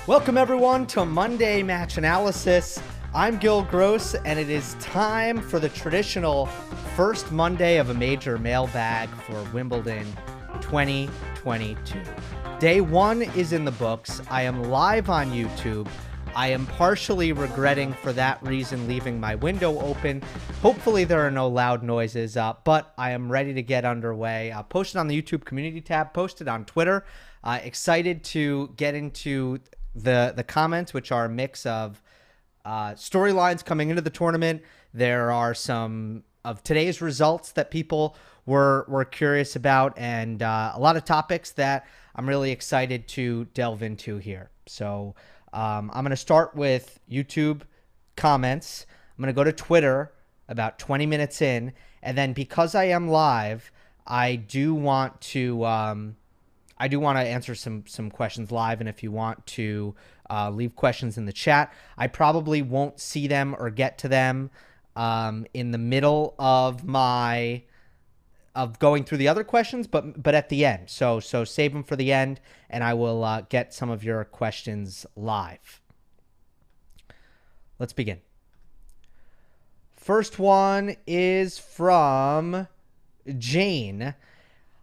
Welcome everyone to Monday Match Analysis. I'm Gill Gross, and it is time for the traditional first Monday of a major mailbag for Wimbledon 2022. Day one is in the books. I am live on YouTube. I am partially regretting for that reason leaving my window open. Hopefully there are no loud noises, but I am ready to get underway. Posted on the YouTube community tab, posted on Twitter. Excited to get into the comments, which are a mix of storylines coming into the tournament. There are some of today's results that people were curious about, and a lot of topics that I'm really excited to delve into here. So I'm going to start with YouTube comments. I'm going to go to Twitter about 20 minutes in, and then because I am live, I do want to answer some questions live, and if you want to leave questions in the chat, I probably won't see them or get to them in the middle of going through the other questions, but at the end. So save them for the end, and I will get some of your questions live. Let's begin. First one is from Jane.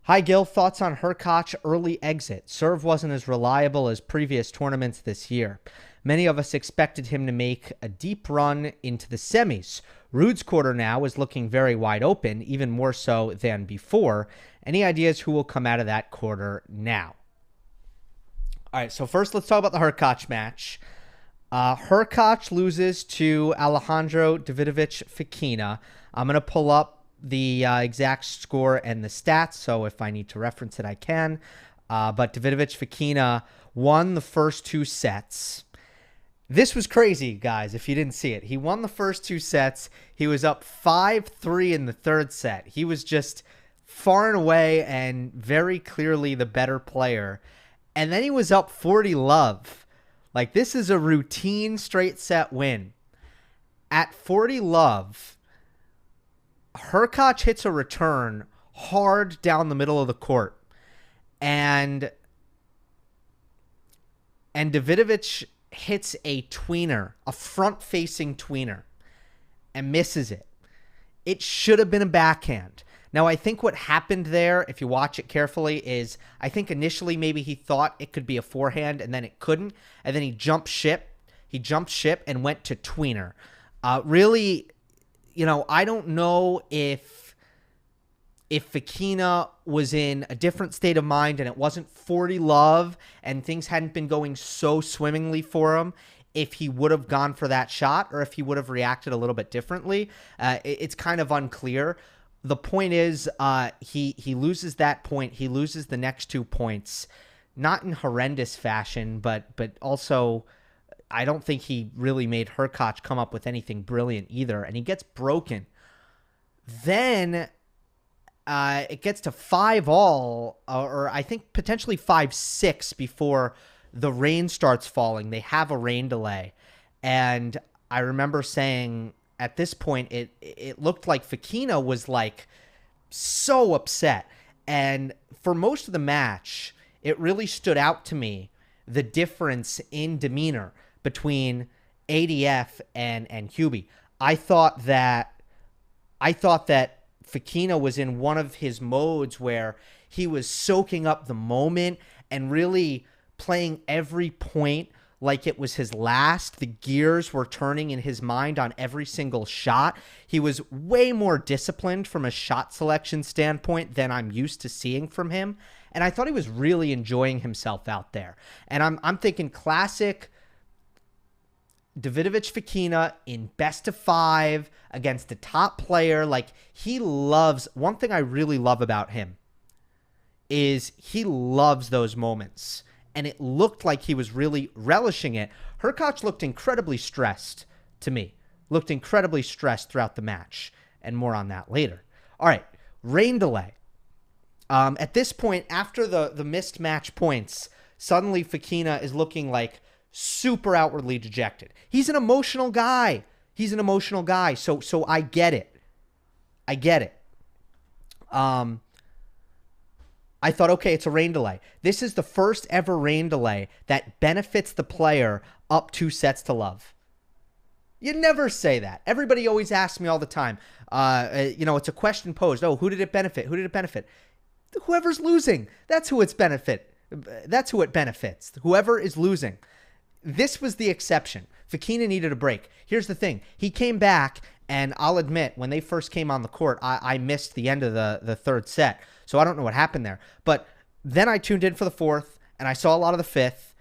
Hi, Gill. Thoughts on Hurkacz early exit? Serve wasn't as reliable as previous tournaments this year. Many of us expected him to make a deep run into the semis. Ruud's quarter now is looking very wide open, even more so than before. Any ideas who will come out of that quarter now? All right, so first let's talk about the Hurkacz match. Hurkacz loses to Alejandro Davidovich Fokina. I'm going to pull up the exact score and the stats, so if I need to reference it, I can. But Davidovich Fokina won the first two sets. This was crazy, guys, if you didn't see it. He won the first two sets. He was up 5-3 in the third set. He was just far and away and very clearly the better player. And then he was up 40-love. Like, this is a routine straight set win. At 40-love, Hurkacz hits a return hard down the middle of the court. And Davidovich hits a tweener, a front-facing tweener, and misses it. It should have been a backhand. Now, I think what happened there, if you watch it carefully, is I think initially maybe he thought it could be a forehand, and then it couldn't, and then he jumped ship. He jumped ship and went to tweener. Really, I don't know if Fokina was in a different state of mind and it wasn't 40-love and things hadn't been going so swimmingly for him, if he would have gone for that shot or if he would have reacted a little bit differently. It's kind of unclear. The point is he loses that point. He loses the next 2 points, not in horrendous fashion, but also I don't think he really made Hurkacz come up with anything brilliant either, and he gets broken. Then it gets to 5-all, or I think potentially 5-6 before the rain starts falling. They have a rain delay. And I remember saying at this point, it looked like Fokina was like so upset. And for most of the match, it really stood out to me, the difference in demeanor between ADF and Hubie. I thought that Fokina was in one of his modes where he was soaking up the moment and really playing every point like it was his last. The gears were turning in his mind on every single shot. He was way more disciplined from a shot selection standpoint than I'm used to seeing from him. And I thought he was really enjoying himself out there. And I'm thinking classic Davidovich Fokina in best of 5 against the top player. Like, he loves, one thing I really love about him is he loves those moments. And it looked like he was really relishing it. Hurkacz looked incredibly stressed to me. Looked incredibly stressed throughout the match. And more on that later. All right, rain delay. At this point, after the missed match points, suddenly Fokina is looking like super outwardly dejected. He's an emotional guy. So I get it. I thought, okay, it's a rain delay. This is the first ever rain delay that benefits the player up 2 sets to love. You never say that. Everybody always asks me all the time. It's a question posed. Oh, who did it benefit? Who did it benefit? Whoever's losing. That's who it's benefit. That's who it benefits. Whoever is losing. This was the exception. Fokina needed a break. Here's the thing. He came back, and I'll admit, when they first came on the court, I missed the end of the third set. So I don't know what happened there. But then I tuned in for the fourth, and I saw a lot of the fifth.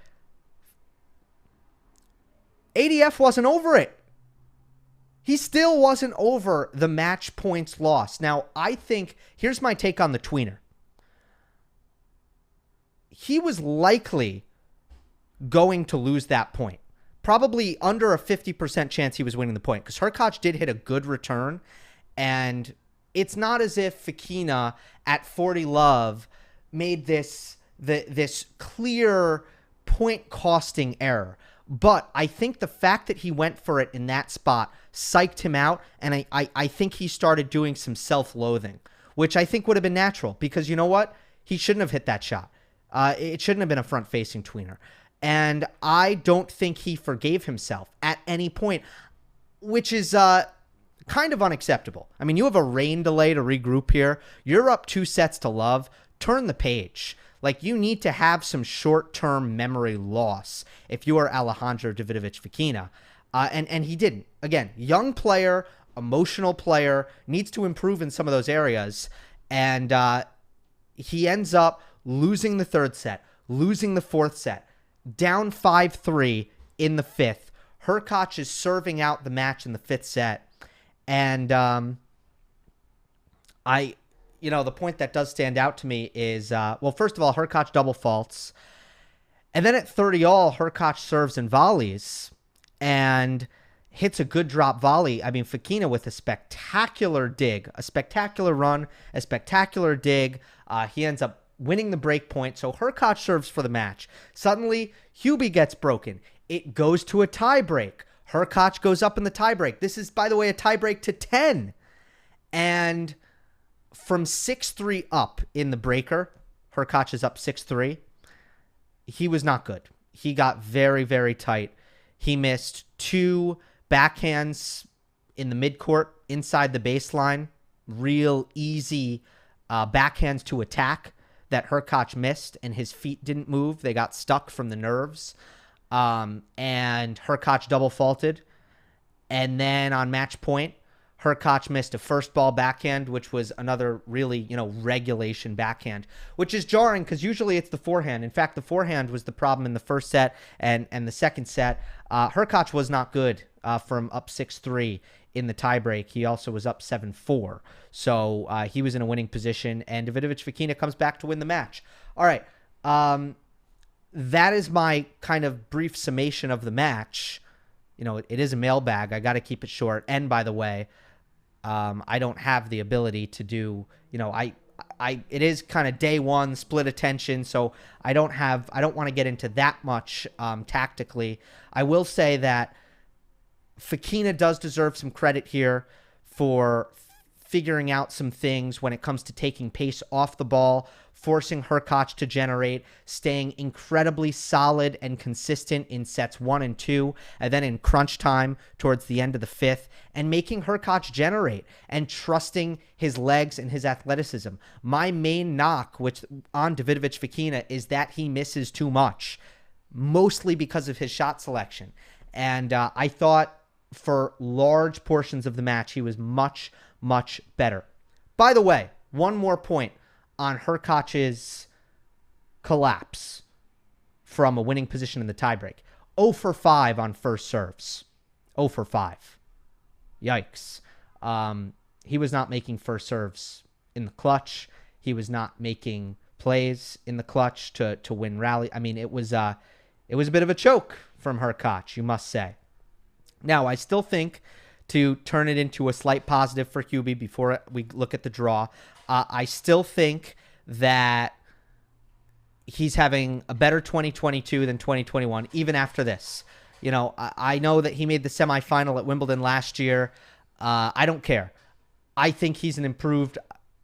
ADF wasn't over it. He still wasn't over the match points lost. Now, I think, here's my take on the tweener. He was likely going to lose that point. Probably under a 50% chance he was winning the point, because Hurkacz did hit a good return, and it's not as if Fokina at 40 love made this clear point-costing error. But I think the fact that he went for it in that spot psyched him out, and I think he started doing some self-loathing, which I think would have been natural, because you know what? He shouldn't have hit that shot. It shouldn't have been a front-facing tweener. And I don't think he forgave himself at any point, which is kind of unacceptable. I mean, you have a rain delay to regroup here. You're up 2 sets to love. Turn the page. Like, you need to have some short-term memory loss if you are Alejandro Davidovich Fokina. And he didn't. Again, young player, emotional player, needs to improve in some of those areas. And he ends up losing the third set, losing the fourth set, down 5-3 in the fifth. Hurkacz is serving out the match in the fifth set. And the point that does stand out to me is, first of all, Hurkacz double faults. And then at 30-all, Hurkacz serves and volleys and hits a good drop volley. I mean, Fokina with a spectacular dig, a spectacular run, a spectacular dig. He ends up winning the break point. So Hurkacz serves for the match. Suddenly, Hubie gets broken. It goes to a tie break. Hurkacz goes up in the tie break. This is, by the way, a tie break to 10. And from 6-3 up in the breaker, Hurkacz is up 6-3. He was not good. He got very, very tight. He missed 2 backhands in the midcourt inside the baseline. Real easy backhands to attack that Hurkacz missed, and his feet didn't move. They got stuck from the nerves. And Hurkacz double faulted. And then on match point, Hurkacz missed a first ball backhand, which was another really, regulation backhand, which is jarring because usually it's the forehand. In fact, the forehand was the problem in the first set and the second set. Hurkacz was not good from up 6-3 in the tiebreak. He also was up 7-4. So he was in a winning position, and Davidovich Fokina comes back to win the match. All right. That is my kind of brief summation of the match. It is a mailbag. I got to keep it short. And by the way, I don't have the ability to do, it is kind of day one split attention. So I don't want to get into that much tactically. I will say that Fokina does deserve some credit here for figuring out some things when it comes to taking pace off the ball, forcing Hurkacz to generate, staying incredibly solid and consistent in sets 1 and 2, and then in crunch time towards the end of the fifth, and making Hurkacz generate and trusting his legs and his athleticism. My main knock on Davidovich Fokina is that he misses too much, mostly because of his shot selection. And I thought for large portions of the match, he was much, much better. By the way, one more point on Hurkacz's collapse from a winning position in the tiebreak. 0 for 5 on first serves. 0 for 5. Yikes. He was not making first serves in the clutch. He was not making plays in the clutch to win rally. I mean, it was a bit of a choke from Hurkacz, you must say. Now, I still think, to turn it into a slight positive for Hubie before we look at the draw, I still think that he's having a better 2022 than 2021, even after this. I know that he made the semifinal at Wimbledon last year. I don't care. I think he's an improved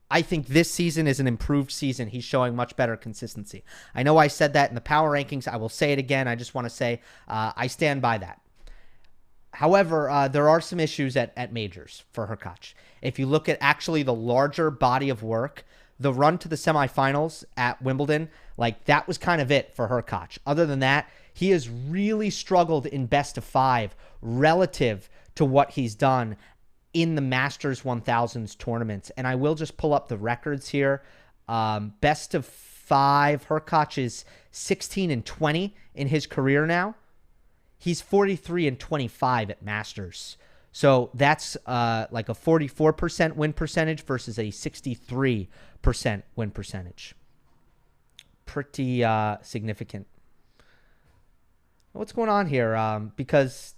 I think this season is an improved season. He's showing much better consistency. I know I said that in the power rankings. I will say it again. I just want to say I stand by that. However, there are some issues at majors for Hurkacz. If you look at actually the larger body of work, the run to the semifinals at Wimbledon, like that was kind of it for Hurkacz. Other than that, he has really struggled in best of 5 relative to what he's done in the Masters 1000s tournaments. And I will just pull up the records here. Best of 5, Hurkacz is 16-20 in his career now. He's 43-25 at Masters. So that's like a 44% win percentage versus a 63% win percentage. Pretty significant. What's going on here? Because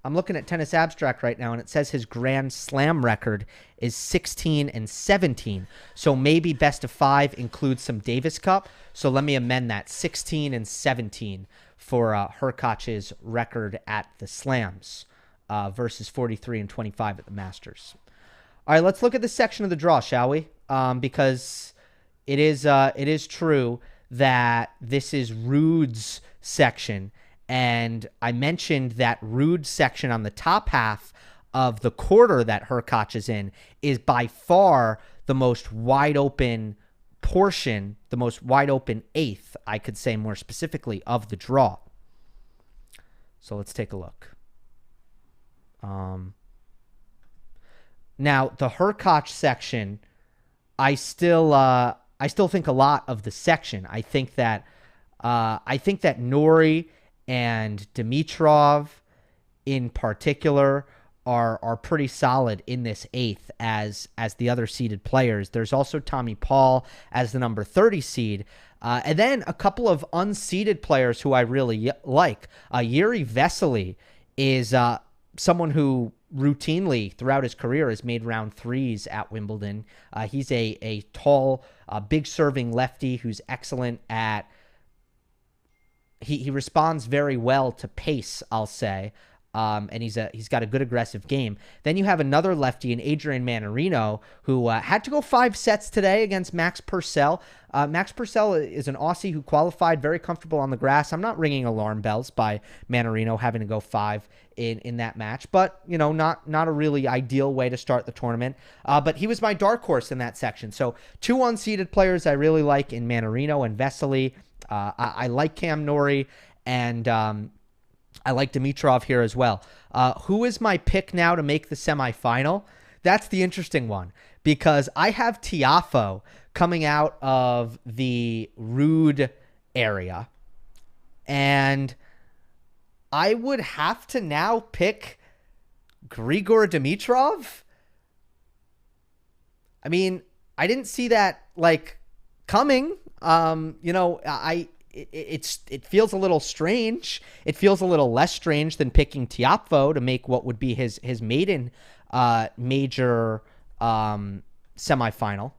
I'm looking at Tennis Abstract right now, and it says his Grand Slam record is 16-17. So maybe best of 5 includes some Davis Cup. So let me amend that. 16-17 for Hurkacz's record at the Slams versus 43-25 at the Masters. All right, let's look at this section of the draw, shall we? Because it is true that this is Ruud's section. And I mentioned that Ruud section on the top half of the quarter that Hurkacz is in is by far the most wide open portion, the most wide open eighth, I could say more specifically, of the draw. So let's take a look. Now the Hurkacz section, I still think a lot of the section. I think that Norrie and Dimitrov in particular are pretty solid in this eighth as the other seeded players. There's also Tommy Paul as the number 30 seed. And then a couple of unseeded players who I really like. Yuri Vesely is someone who routinely throughout his career has made round 3s at Wimbledon. He's a tall, big serving lefty who's excellent at He responds very well to pace, I'll say, and he's got a good aggressive game. Then you have another lefty in Adrian Mannarino who had to go 5 sets today against Max Purcell. Max Purcell is an Aussie who qualified very comfortable on the grass. I'm not ringing alarm bells by Mannarino having to go 5 in that match, but not a really ideal way to start the tournament. But he was my dark horse in that section. So 2 unseeded players I really like in Mannarino and Vesely. I like Cam Norrie, and I like Dimitrov here as well. Who is my pick now to make the semifinal? That's the interesting one, because I have Tiafoe coming out of the Ruud area, and I would have to now pick Grigor Dimitrov. I mean, I didn't see that coming. It feels a little strange. It feels a little less strange than picking Tiafoe to make what would be his maiden major semifinal.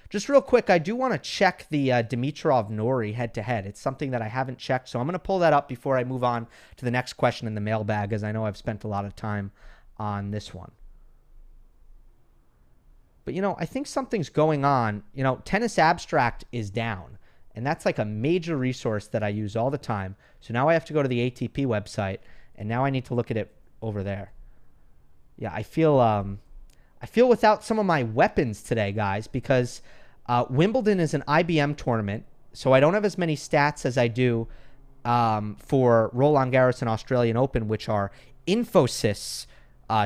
Just real quick, I do want to check the Dimitrov-Norrie head-to-head. It's something that I haven't checked, so I'm going to pull that up before I move on to the next question in the mailbag, as I know I've spent a lot of time on this one. But, I think something's going on. Tennis Abstract is down, and that's like a major resource that I use all the time. So now I have to go to the ATP website, and now I need to look at it over there. Yeah, I feel without some of my weapons today, guys, because Wimbledon is an IBM tournament, so I don't have as many stats as I do for Roland Garros and Australian Open, which are Infosys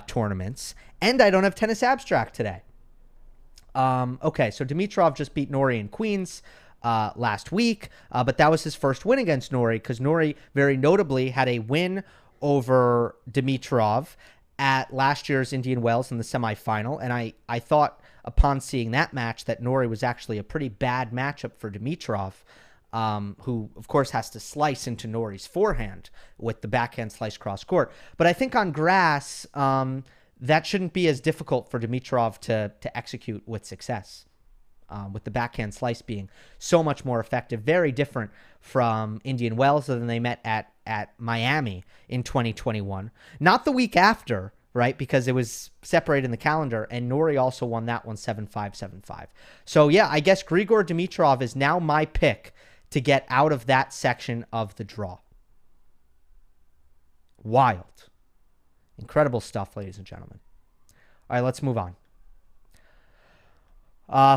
tournaments, and I don't have Tennis Abstract today. Okay, so Dimitrov just beat Norrie in Queens last week, but that was his first win against Norrie, because Norrie very notably had a win over Dimitrov at last year's Indian Wells in the semifinal, and I thought upon seeing that match that Norrie was actually a pretty bad matchup for Dimitrov, who, of course, has to slice into Norrie's forehand with the backhand slice cross court. But I think on grass, that shouldn't be as difficult for Dimitrov to execute with success, with the backhand slice being so much more effective, very different from Indian Wells than they met at Miami in 2021. Not the week after, right? Because it was separated in the calendar, and Norrie also won that one 7-5, 7-5. So, yeah, I guess Grigor Dimitrov is now my pick to get out of that section of the draw. Wild. Incredible stuff, ladies and gentlemen. All right, let's move on.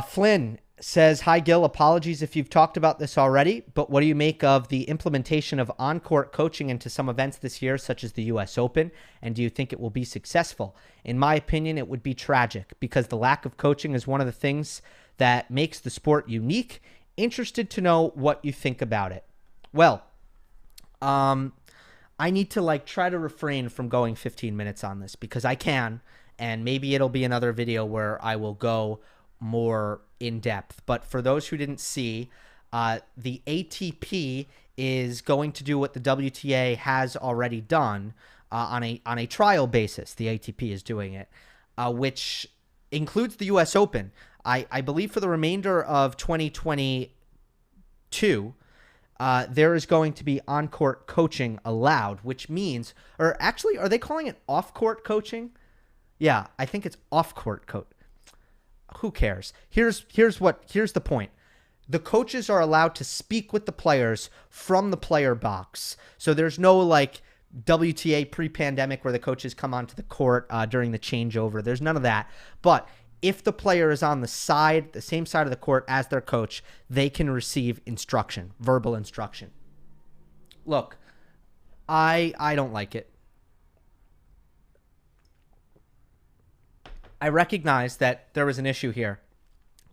Flynn says, hi, Gill. Apologies if you've talked about this already, but what do you make of the implementation of on-court coaching into some events this year, such as the U.S. Open, and do you think it will be successful? In my opinion, it would be tragic because the lack of coaching is one of the things that makes the sport unique. Interested to know what you think about it. Well, I need to try to refrain from going 15 minutes on this because I can, and maybe it'll be another video where I will go more in depth. But for those who didn't see, the ATP is going to do what the WTA has already done on a trial basis. The ATP is doing it, which includes the U.S. Open. I believe for the remainder of 2022, there is going to be on-court coaching allowed, which means, or actually, are they calling it off-court coaching? Yeah, I think it's off-court coach. Who cares? Here's the point. The coaches are allowed to speak with the players from the player box. So there's no WTA pre-pandemic where the coaches come onto the court during the changeover. There's none of that. But if the player is on the same side of the court as their coach, they can receive instruction, verbal instruction. Look, I don't like it. I recognize that there was an issue here.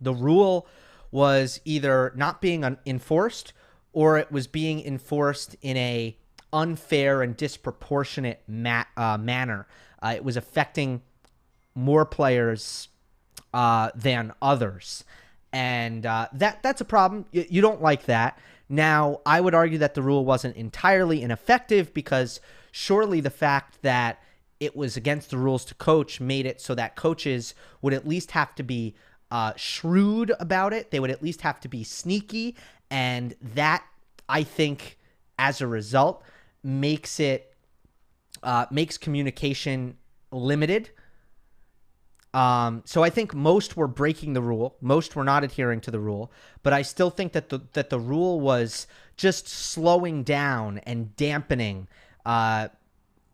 The rule was either not being enforced or it was being enforced in a unfair and disproportionate manner. It was affecting more players than others. And that's a problem. You don't like that. Now, I would argue that the rule wasn't entirely ineffective because surely the fact that it was against the rules to coach made it so that coaches would at least have to be shrewd about it. They would at least have to be sneaky. And that, I think, as a result, makes communication limited. So I think most were breaking the rule. Most were not adhering to the rule. But I still think that the rule was just slowing down and dampening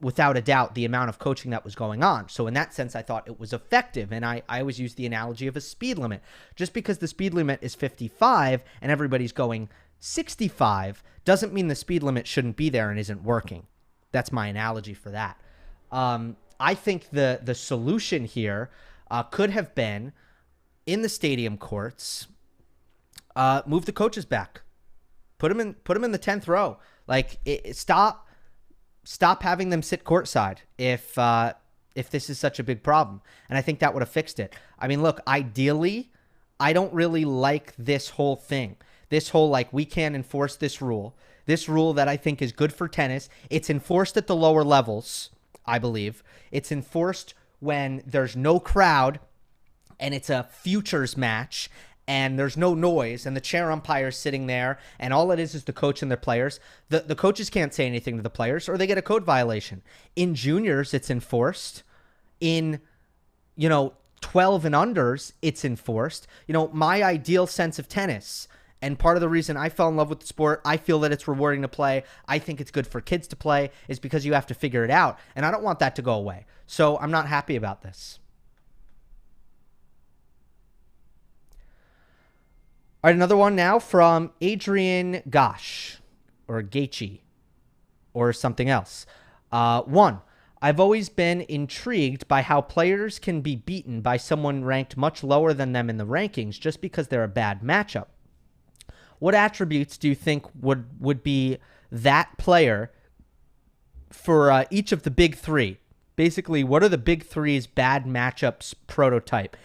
without a doubt, the amount of coaching that was going on. So in that sense, I thought it was effective. And I always use the analogy of a speed limit. Just because the speed limit is 55 and everybody's going 65 doesn't mean the speed limit shouldn't be there and isn't working. That's my analogy for that. I think the solution here could have been, in the stadium courts, move the coaches back. Put them in the 10th row. Stop having them sit courtside if this is such a big problem. And I think that would have fixed it. I mean, look, ideally, I don't really like this whole thing. This whole, we can't enforce this rule. This rule that I think is good for tennis. It's enforced at the lower levels, I believe. It's enforced when there's no crowd and it's a futures match and there's no noise, and the chair umpire's sitting there, and all it is the coach and their players. The coaches can't say anything to the players, or they get a code violation. In juniors, it's enforced. In, 12 and unders, it's enforced. My ideal sense of tennis, and part of the reason I fell in love with the sport, I feel that it's rewarding to play, I think it's good for kids to play, is because you have to figure it out, and I don't want that to go away. So I'm not happy about this. All right, another one now from Adrian Gosh, or Gaethje, or something else. One, I've always been intrigued by how players can be beaten by someone ranked much lower than them in the rankings just because they're a bad matchup. What attributes do you think would be that player for each of the big three? Basically, what are the big three's bad matchups prototype?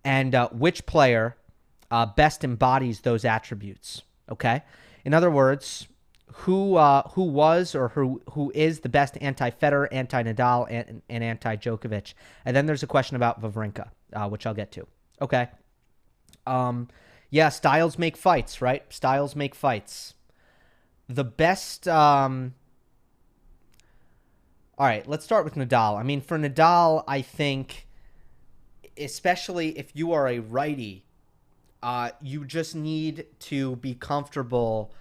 And which player best embodies those attributes? Okay? In other words, who was or who is the best anti-Federer, anti-Nadal, and anti-Djokovic? And then there's a question about Wawrinka, which I'll get to. Okay. Yeah, styles make fights, right? Styles make fights. The best All right, let's start with Nadal. I mean, for Nadal, I think, especially if you are a righty, you just need to be comfortable,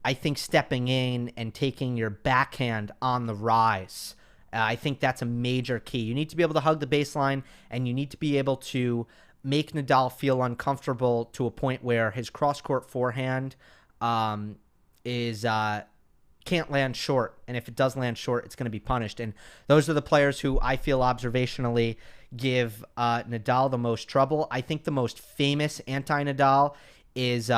I think, stepping in and taking your backhand on the rise. I think that's a major key. You need to be able to hug the baseline, and you need to be able to make Nadal feel uncomfortable to a point where his cross-court forehand is can't land short. And if it does land short, it's going to be punished. And those are the players who I feel observationally give Nadal the most trouble. I think the most famous anti-Nadal is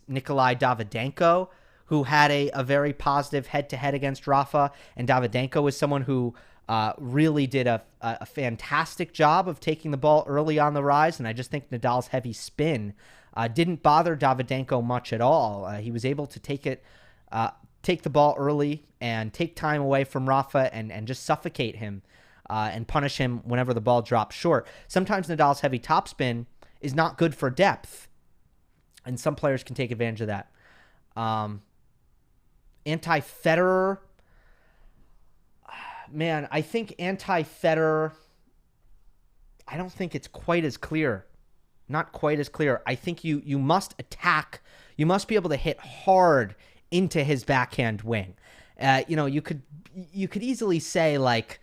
Nikolai Davadenko, who had a very positive head-to-head against Rafa. And Davydenko is someone who really did a fantastic job of taking the ball early on the rise. And I just think Nadal's heavy spin didn't bother Davydenko much at all. He was able to take the ball early and take time away from Rafa and just suffocate him and punish him whenever the ball drops short. Sometimes Nadal's heavy topspin is not good for depth, and some players can take advantage of that. Anti-Federer, man, I think anti-Federer, I don't think it's quite as clear. Not quite as clear. I think you must attack. You must be able to hit hard into his backhand wing. You could easily say like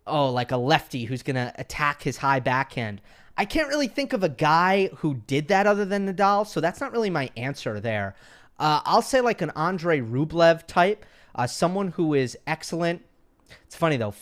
a lefty who's going to attack his high backhand. I can't really think of a guy who did that other than Nadal, so that's not really my answer there. I'll say like an Andrei Rublev type, someone who is excellent. It's funny though,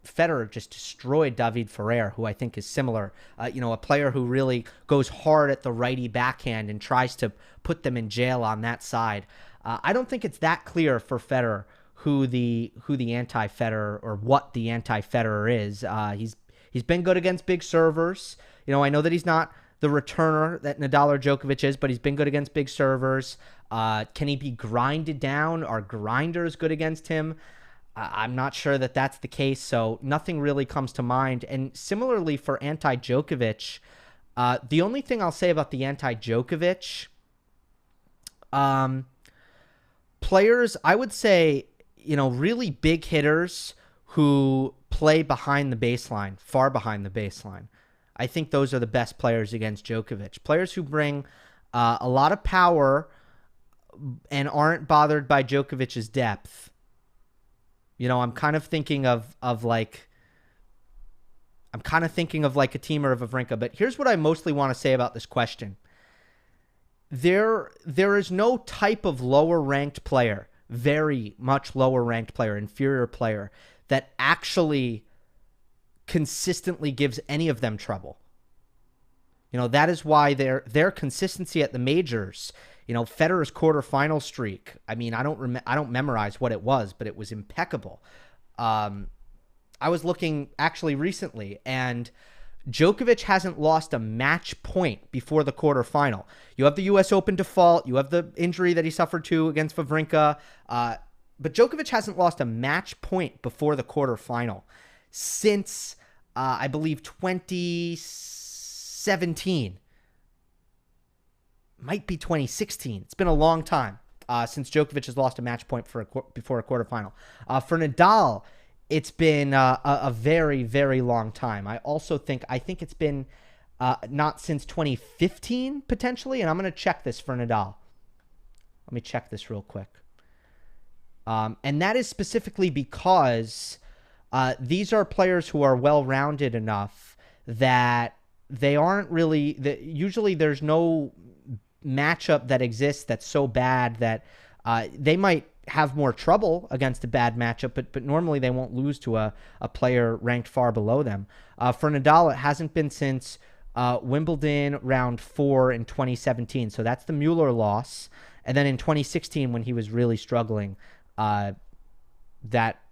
Federer just destroyed David Ferrer, who I think is similar. A player who really goes hard at the righty backhand and tries to put them in jail on that side. I don't think it's that clear for Federer who the anti-Federer or what the anti-Federer is. He's been good against big servers. I know that he's not the returner that Nadal or Djokovic is, but he's been good against big servers. Can he be grinded down? Are grinders good against him? I'm not sure that that's the case, so nothing really comes to mind. And similarly for anti-Djokovic, the only thing I'll say about the anti-Djokovic players, I would say, really big hitters who play behind the baseline, far behind the baseline. I think those are the best players against Djokovic. Players who bring a lot of power and aren't bothered by Djokovic's depth. I'm kind of thinking of like a Timur of Wawrinka. But here's what I mostly want to say about this question. There is no type of lower ranked player, very much lower ranked player, inferior player, that actually consistently gives any of them trouble. That is why their consistency at the majors, Federer's quarterfinal streak, I mean, I don't memorize what it was, but it was impeccable. I was looking actually recently, and Djokovic hasn't lost a match point before the quarterfinal. You have the U.S. Open default, you have the injury that he suffered to against Wawrinka, but Djokovic hasn't lost a match point before the quarterfinal since I believe 2017. Might be 2016. It's been a long time since Djokovic has lost a match point before a quarterfinal. For Nadal, it's been a very, very long time. I think it's been not since 2015, potentially, and I'm going to check this for Nadal. Let me check this real quick. And that is specifically because these are players who are well-rounded enough that they aren't really... usually there's no matchup that exists that's so bad that they might have more trouble against a bad matchup, but normally they won't lose to a player ranked far below them. For Nadal, it hasn't been since Wimbledon round 4 in 2017. So that's the Mueller loss. And then in 2016, when he was really struggling, that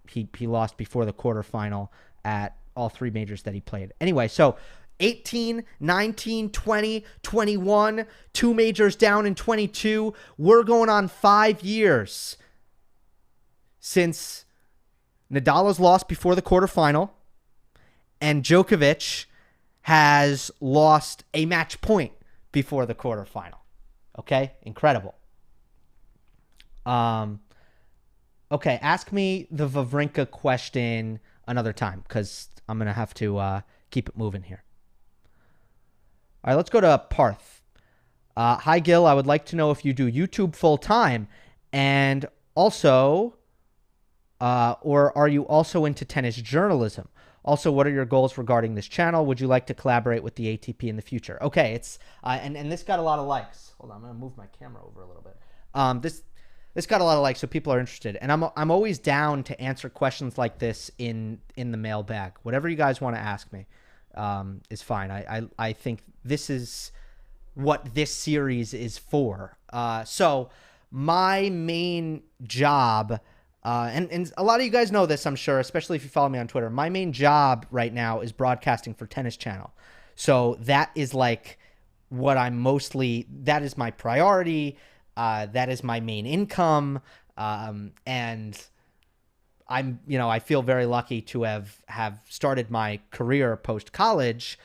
he lost before the quarterfinal at all three majors that he played. Anyway, so 18, 19, 20, 21, two majors down in 22. We're going on 5 years since Nadal has lost before the quarterfinal and Djokovic has lost a match point before the quarterfinal. Okay? Incredible. Okay, ask me the Wawrinka question another time because I'm going to have to keep it moving here. All right, let's go to Parth. Hi, Gill. I would like to know if you do YouTube full time and also, or are you also into tennis journalism? Also, what are your goals regarding this channel? Would you like to collaborate with the ATP in the future? Okay, it's and this got a lot of likes. Hold on, I'm gonna move my camera over a little bit. This got a lot of likes, so people are interested, and I'm always down to answer questions like this in the mailbag. Whatever you guys want to ask me is fine. I think this is what this series is for. So my main job. And a lot of you guys know this, I'm sure, especially if you follow me on Twitter. My main job right now is broadcasting for Tennis Channel. So that is like what that is my priority. That is my main income. And I feel very lucky to have started my career post-college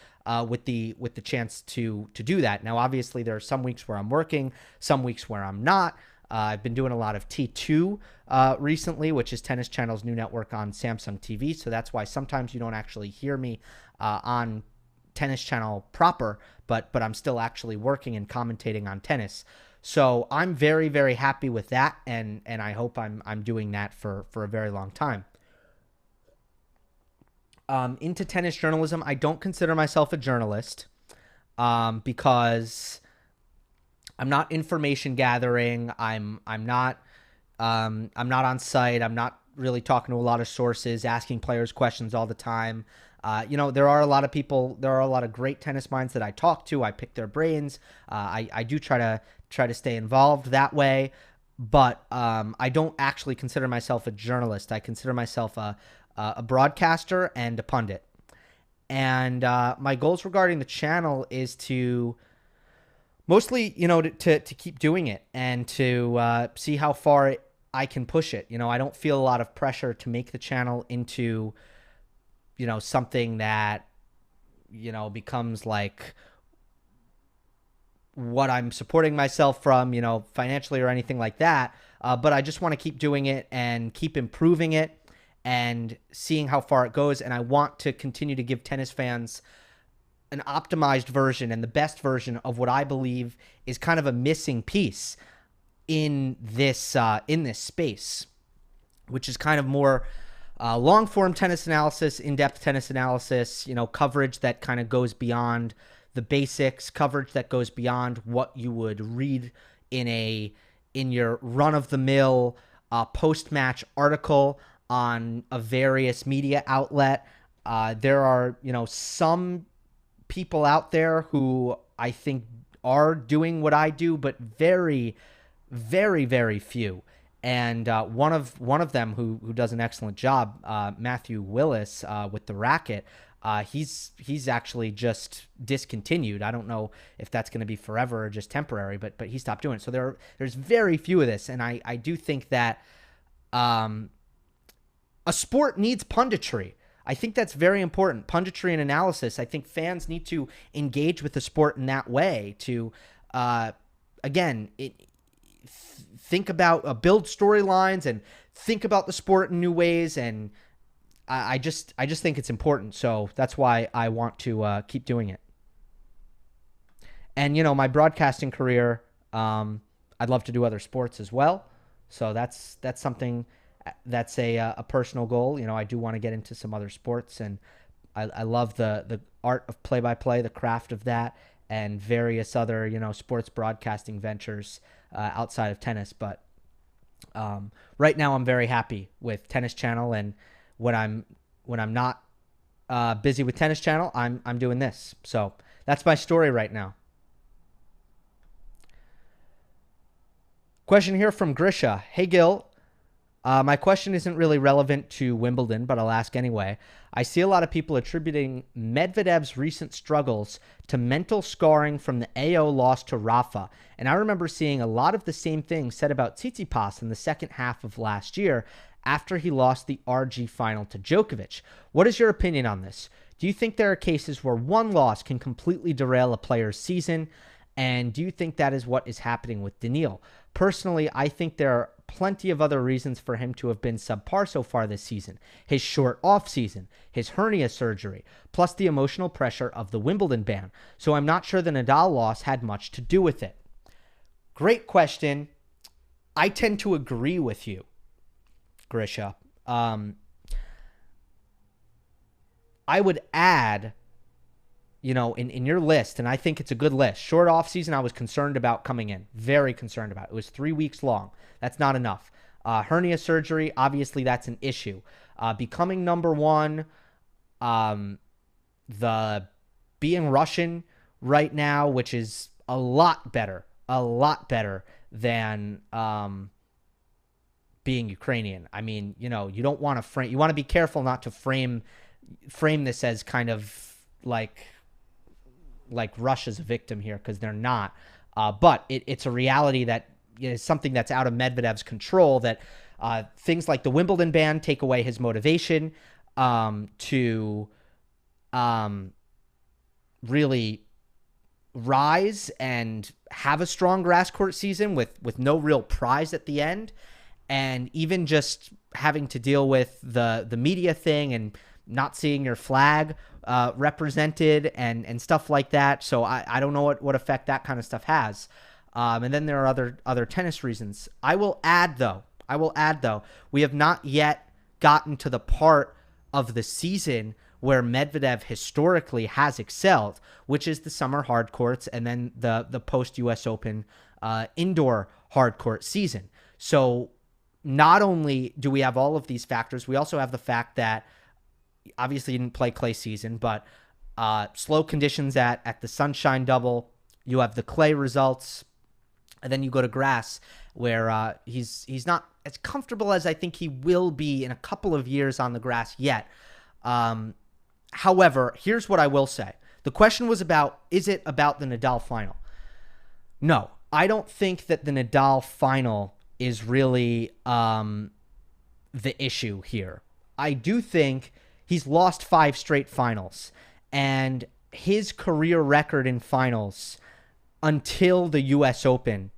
with the chance to do that. Now, obviously, there are some weeks where I'm working, some weeks where I'm not. I've been doing a lot of T2 recently, which is Tennis Channel's new network on Samsung TV. So that's why sometimes you don't actually hear me on Tennis Channel proper, but I'm still actually working and commentating on tennis. So I'm very, very happy with that, and I hope I'm doing that for a very long time. Into tennis journalism, I don't consider myself a journalist because I'm not information gathering. I'm not on site. I'm not really talking to a lot of sources, asking players questions all the time. There are a lot of people. There are a lot of great tennis minds that I talk to. I pick their brains. I do try to stay involved that way, but I don't actually consider myself a journalist. I consider myself a broadcaster and a pundit. And my goals regarding the channel is to mostly, to keep doing it and to see how far I can push it. I don't feel a lot of pressure to make the channel into, something that, becomes like what I'm supporting myself from, financially or anything like that. But I just want to keep doing it and keep improving it and seeing how far it goes. And I want to continue to give tennis fans an optimized version and the best version of what I believe is kind of a missing piece in this space, which is kind of more long form tennis analysis, in-depth tennis analysis, coverage that kind of goes beyond the basics, coverage that goes beyond what you would read in your run of the mill post-match article on a various media outlet. There are, some people out there who I think are doing what I do, but very, very, very few. And one of them who does an excellent job, Matthew Willis, with the racket, he's actually just discontinued. I don't know if that's going to be forever or just temporary, but he stopped doing it. So there's very few of this, and I do think that a sport needs punditry. I think that's very important. Punditry and analysis. I think fans need to engage with the sport in that way to, think about, build storylines and think about the sport in new ways. And I just think it's important. So that's why I want to keep doing it. And, my broadcasting career, I'd love to do other sports as well. So that's something that's a personal goal. I do want to get into some other sports, and I love the art of play-by-play, the craft of that, and various other, sports broadcasting ventures outside of tennis. But right now I'm very happy with Tennis Channel, and when I'm not busy with Tennis Channel, I'm doing this. So that's my story right now. Question here from Grisha. Hey, Gill. My question isn't really relevant to Wimbledon, but I'll ask anyway. I see a lot of people attributing Medvedev's recent struggles to mental scarring from the AO loss to Rafa, and I remember seeing a lot of the same things said about Tsitsipas in the second half of last year after he lost the RG final to Djokovic. What is your opinion on this? Do you think there are cases where one loss can completely derail a player's season? And do you think that is what is happening with Daniil? Personally, I think there are plenty of other reasons for him to have been subpar so far this season. His short off season, his hernia surgery, plus the emotional pressure of the Wimbledon ban. So I'm not sure the Nadal loss had much to do with it. Great question. I tend to agree with you, Grisha. I would add, in your list, and I think it's a good list. Short off season, I was concerned about coming in. Very concerned about it. It was 3 weeks long. That's not enough. Hernia surgery, obviously that's an issue. Becoming number one, the being Russian right now, which is a lot better than being Ukrainian. I mean, you don't want to frame, you want to be careful not to frame this as kind of like Russia's a victim here, because they're not. But it's a reality that is something that's out of Medvedev's control, that things like the Wimbledon ban take away his motivation to really rise and have a strong grass court season with no real prize at the end. And even just having to deal with the media thing and not seeing your flag represented and stuff like that. So I don't know what effect that kind of stuff has. And then there are other tennis reasons. I will add though, we have not yet gotten to the part of the season where Medvedev historically has excelled, which is the summer hard courts and then the post-US Open indoor hard court season. So not only do we have all of these factors, we also have the fact that obviously he didn't play clay season, but slow conditions at the Sunshine Double. You have the clay results, and then you go to grass where he's not as comfortable as I think he will be in a couple of years on the grass yet. However, here's what I will say. The question was is it about the Nadal final? No, I don't think that the Nadal final is really the issue here. I do think he's lost 5 straight finals, and his career record in finals until the U.S. Open,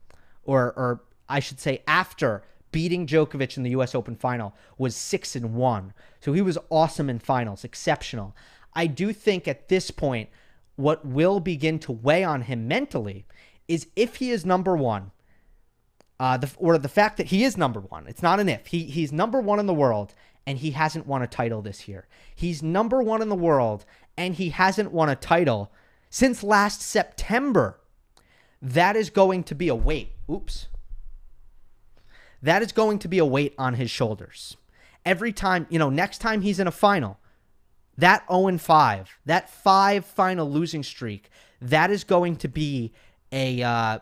or I should say after beating Djokovic in the U.S. Open final, was 6-1. So he was awesome in finals, exceptional. I do think at this point, what will begin to weigh on him mentally is if he is number one, the fact that he is number one. It's not an if. He's number one in the world, and he hasn't won a title this year. He's number one in the world, and he hasn't won a title since last September. That is going to be a weight. That is going to be a weight on his shoulders. Every time, next time he's in a final, that 0-5, that 5 final losing streak, that is going to be a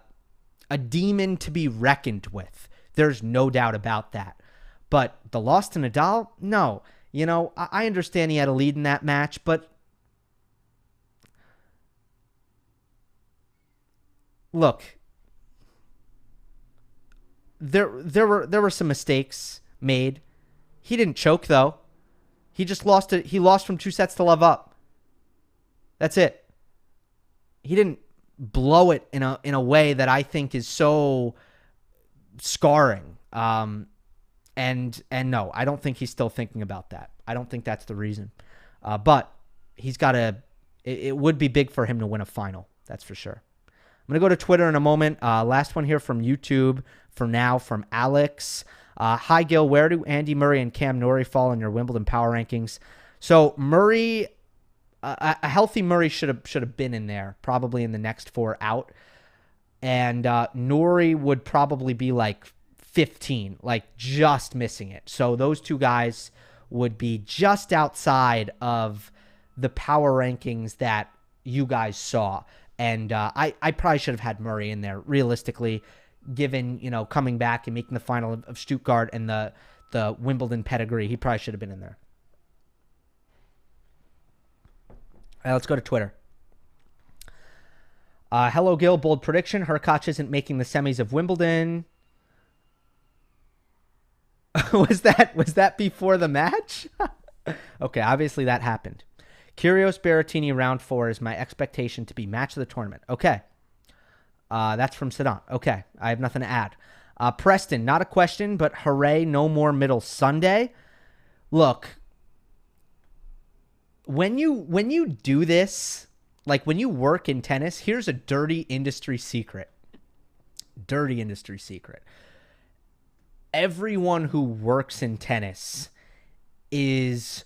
demon to be reckoned with. There's no doubt about that. But the loss to Nadal, no. I understand he had a lead in that match, but look, there were some mistakes made. He didn't choke though. He just lost it. He lost from 2 sets to love up. That's it. He didn't blow it in a way that I think is so scarring. And no, I don't think he's still thinking about that. I don't think that's the reason. But he's got it would be big for him to win a final. That's for sure. I'm going to go to Twitter in a moment. Last one here from YouTube for now from Alex. Hi, Gill. Where do Andy Murray and Cam Norrie fall in your Wimbledon power rankings? So Murray, a healthy Murray should have been in there, probably in the next 4 out. And Norrie would probably be like 15, like just missing it. So those 2 guys would be just outside of the power rankings that you guys saw. And I probably should have had Murray in there, realistically, given, coming back and making the final of Stuttgart and the Wimbledon pedigree. He probably should have been in there. All right, let's go to Twitter. Hello, Gill. Bold prediction. Hurkacz isn't making the semis of Wimbledon. Was that before the match? Okay, obviously that happened. Kyrgios Berrettini round 4 is my expectation to be match of the tournament. Okay. That's from Sedan. Okay, I have nothing to add. Preston, not a question, but hooray, no more middle Sunday. Look, when you do this, like when you work in tennis, here's a dirty industry secret. Dirty industry secret. Everyone who works in tennis is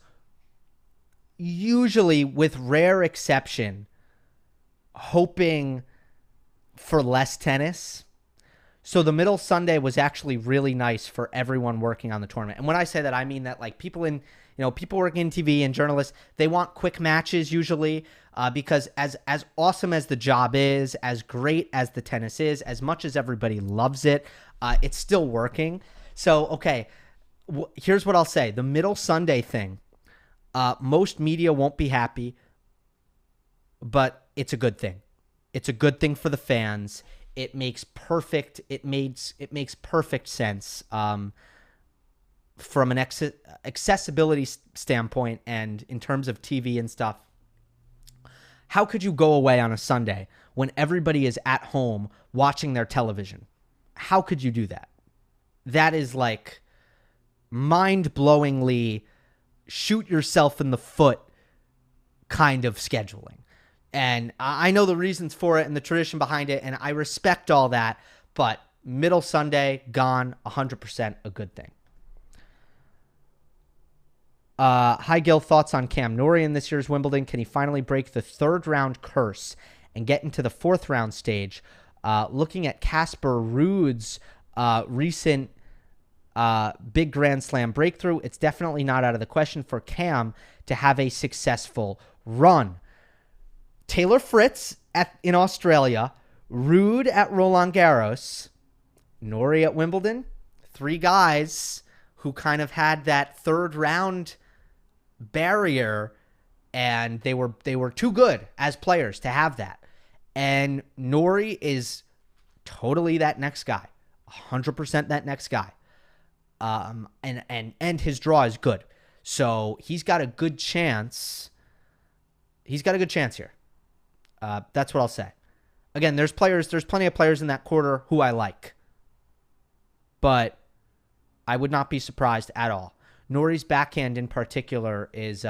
usually, with rare exception, hoping for less tennis. So the middle Sunday was actually really nice for everyone working on the tournament. And when I say that, I mean that like people working in TV and journalists, they want quick matches usually, because as awesome as the job is, as great as the tennis is, as much as everybody loves it, it's still working. So, okay, here's what I'll say. The middle Sunday thing, most media won't be happy, but it's a good thing. It's a good thing for the fans. It makes perfect sense from an accessibility standpoint and in terms of TV and stuff. How could you go away on a Sunday when everybody is at home watching their television? How could you do that? That is like mind-blowingly shoot yourself in the foot kind of scheduling. And I know the reasons for it and the tradition behind it, and I respect all that, but middle Sunday, gone, 100% a good thing. Hi, Gill. Thoughts on Cam Norrie in this year's Wimbledon? Can he finally break the third-round curse and get into the fourth-round stage? Looking at Casper Ruud's recent big Grand Slam breakthrough, it's definitely not out of the question for Cam to have a successful run. Taylor Fritz in Australia, Ruud at Roland Garros, Norrie at Wimbledon. Three guys who kind of had that third round barrier, and they were too good as players to have that. And Norrie is totally that next guy, 100% that next guy. And his draw is good, so he's got a good chance. He's got a good chance here. That's what I'll say. Again, there's plenty of players in that quarter who I like, but I would not be surprised at all. Norrie's backhand in particular is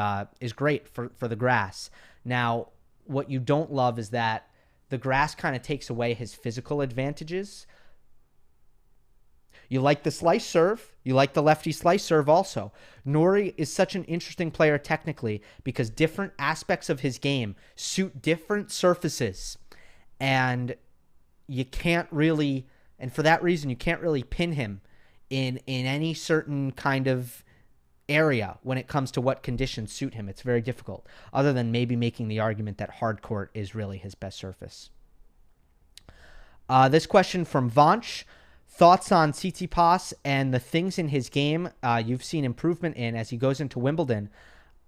great for the grass. Now, what you don't love is that the grass kind of takes away his physical advantages. You like the slice serve. You like the lefty slice serve also. Norrie is such an interesting player technically because different aspects of his game suit different surfaces. And you can't really, and for that reason, you can't really pin him in any certain kind of area when it comes to what conditions suit him. It's very difficult, other than maybe making the argument that hard court is really his best surface. This question from Vanch. Thoughts on Tsitsipas and the things in his game you've seen improvement in as he goes into Wimbledon.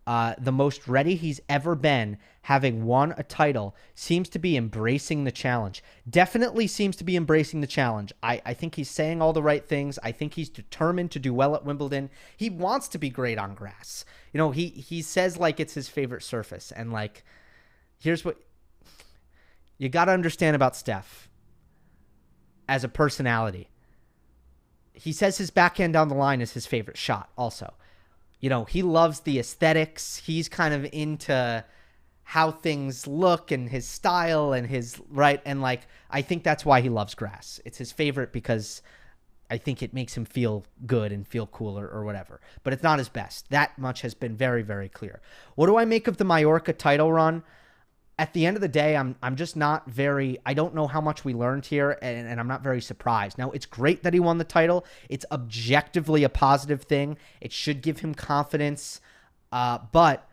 The most ready he's ever been, having won a title, seems to be embracing the challenge. Definitely seems to be embracing the challenge. I think he's saying all the right things. I think he's determined to do well at Wimbledon. He wants to be great on grass. You know, he says like it's his favorite surface. And like, here's what you got to understand about Steph as a personality. He says his backhand down the line is his favorite shot also. You know, he loves the aesthetics. He's kind of into how things look and his style and his, right? And like, I think that's why he loves grass. It's his favorite because I think it makes him feel good and feel cool or whatever. But it's not his best. That much has been very, very clear. What do I make of the Mallorca title run? At the end of the day, I'm just not very, I don't know how much we learned here, and I'm not very surprised. Now, it's great that he won the title. It's objectively a positive thing. It should give him confidence. But,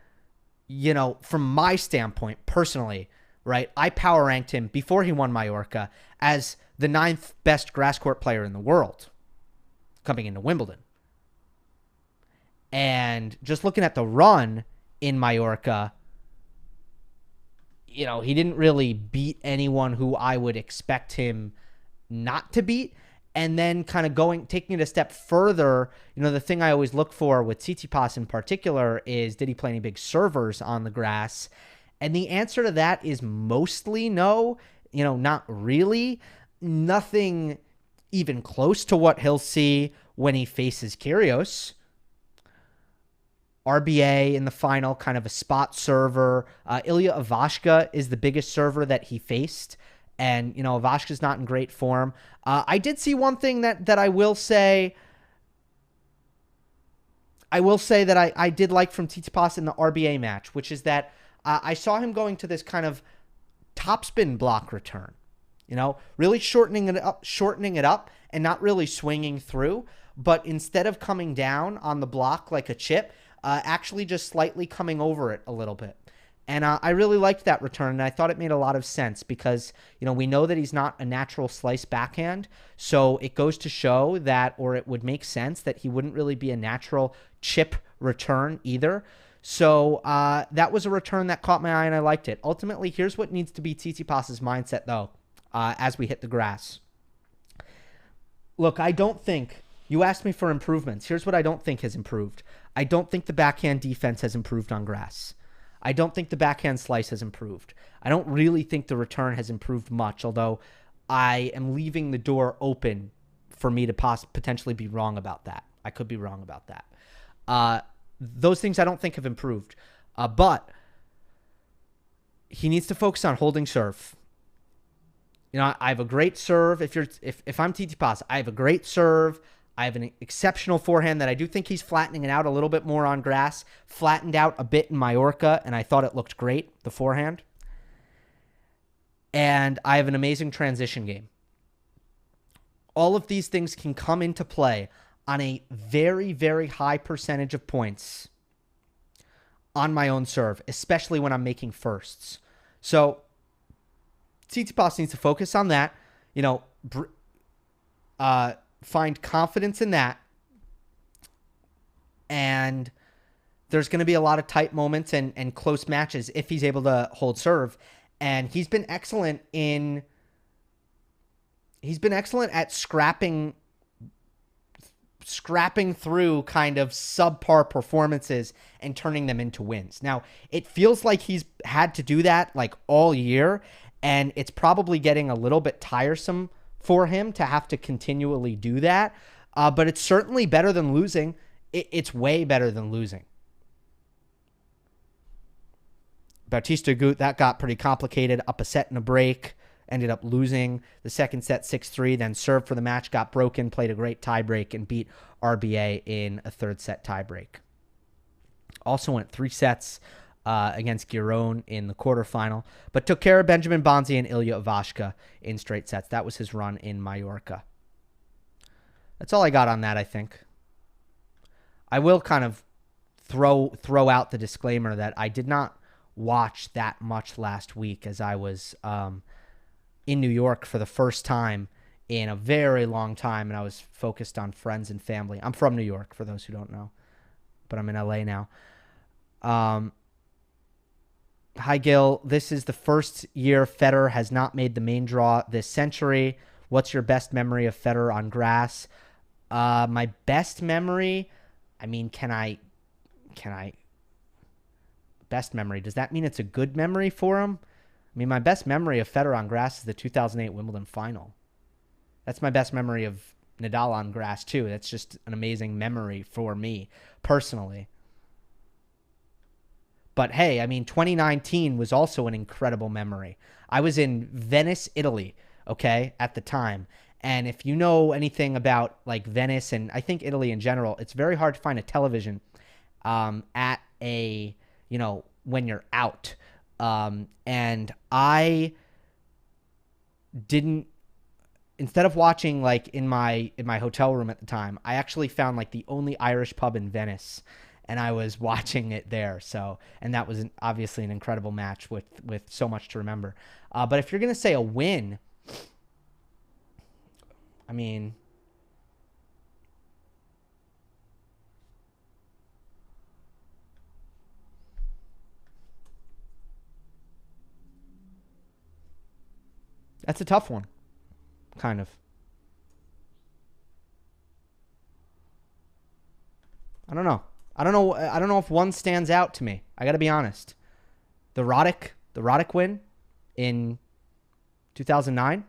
you know, from my standpoint, personally, right, I power ranked him before he won Mallorca as the 9th best grass court player in the world coming into Wimbledon. And just looking at the run in Mallorca, you know, he didn't really beat anyone who I would expect him not to beat. And then kind of taking it a step further, you know, the thing I always look for with Tsitsipas in particular is, did he play any big servers on the grass? And the answer to that is mostly no, you know, not really. Nothing even close to what he'll see when he faces Kyrgios. RBA in the final, kind of a spot server. Ilya Ivashka is the biggest server that he faced. And, Ivashka's not in great form. I did see one thing that I will say. That I did like from Tsitsipas in the RBA match, which is that I saw him going to this kind of topspin block return. Really shortening it up and not really swinging through. But instead of coming down on the block like a chip, actually just slightly coming over it a little bit. And I really liked that return, and I thought it made a lot of sense because, we know that he's not a natural slice backhand, so it goes to show that, or it would make sense that he wouldn't really be a natural chip return either. So that was a return that caught my eye, and I liked it. Ultimately, here's what needs to be Tsitsipas's mindset, though, as we hit the grass. Look, I don't think... You asked me for improvements. Here's what I don't think has improved. I don't think the backhand defense has improved on grass. I don't think the backhand slice has improved. I don't really think the return has improved much, although I am leaving the door open for me to potentially be wrong about that. I could be wrong about that. Those things I don't think have improved. But he needs to focus on holding serve. I have a great serve. If I'm Tsitsipas, I have a great serve. I have an exceptional forehand that I do think he's flattening it out a little bit more on grass. Flattened out a bit in Mallorca, and I thought it looked great, the forehand. And I have an amazing transition game. All of these things can come into play on a very, very high percentage of points on my own serve, especially when I'm making firsts. So Tsitsipas needs to focus on that, find confidence in that. And there's going to be a lot of tight moments and close matches if he's able to hold serve. And he's been excellent at scrapping through kind of subpar performances and turning them into wins. Now, it feels like he's had to do that like all year, and it's probably getting a little bit tiresome for him to have to continually do that. But it's certainly better than losing. It's way better than losing. Bautista Agut, that got pretty complicated. Up a set and a break. Ended up losing the second set 6-3. Then served for the match, got broken, played a great tiebreak, and beat RBA in a third set tiebreak. Also went 3 sets against Giron in the quarterfinal, but took care of Benjamin Bonzi and Ilya Ivashka in straight sets. That was his run in Mallorca. That's all I got on that, I think. I will kind of throw out the disclaimer that I did not watch that much last week, as I was in New York for the first time in a very long time, and I was focused on friends and family. I'm from New York, for those who don't know, but I'm in LA now. Hi, Gill. This is the first year Federer has not made the main draw this century. What's your best memory of Federer on grass? My best memory, can I best memory, does that mean it's a good memory for him? My best memory of Federer on grass is the 2008 Wimbledon final. That's my best memory of Nadal on grass, too. That's just an amazing memory for me, personally. But hey, 2019 was also an incredible memory. I was in Venice, Italy, okay, at the time. And if you know anything about like Venice and I think Italy in general, it's very hard to find a television at a, when you're out. And I didn't, instead of watching like in my hotel room at the time, I actually found like the only Irish pub in Venice, and I was watching it there. So, and that was obviously an incredible match with so much to remember. But if you're going to say a win, that's a tough one, kind of. I don't know. I don't know if one stands out to me. I got to be honest. The Roddick win in 2009.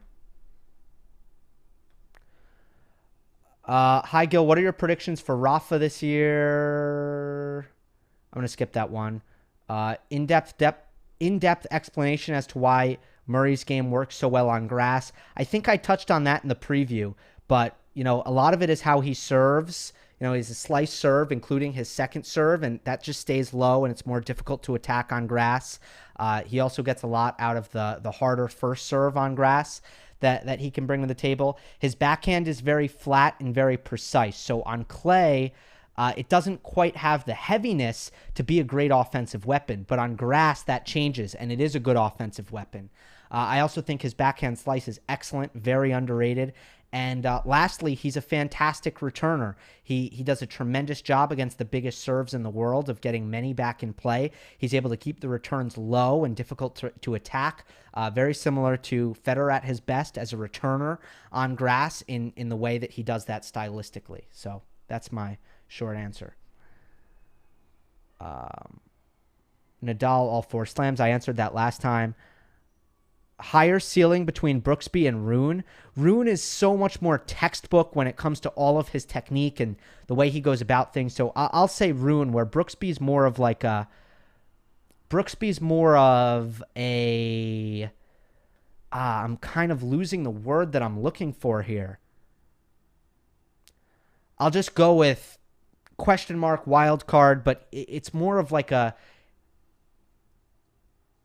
Hi, Gil. What are your predictions for Rafa this year? I'm going to skip that one. In-depth explanation as to why Murray's game works so well on grass. I think I touched on that in the preview, but, a lot of it is how he serves. He's a slice serve, including his second serve, and that just stays low, and it's more difficult to attack on grass. He also gets a lot out of the harder first serve on grass that he can bring to the table. His backhand is very flat and very precise. So on clay, it doesn't quite have the heaviness to be a great offensive weapon, but on grass that changes, and it is a good offensive weapon. I also think his backhand slice is excellent, very underrated. And lastly, he's a fantastic returner. He does a tremendous job against the biggest serves in the world of getting many back in play. He's able to keep the returns low and difficult to attack, very similar to Federer at his best as a returner on grass in the way that he does that stylistically. So that's my short answer. Nadal, all 4 slams. I answered that last time. Higher ceiling between Brooksby and Rune. Rune is so much more textbook when it comes to all of his technique and the way he goes about things. So I'll say Rune, where Brooksby's more of a I'm kind of losing the word that I'm looking for here. I'll just go with question mark wild card, but it's more of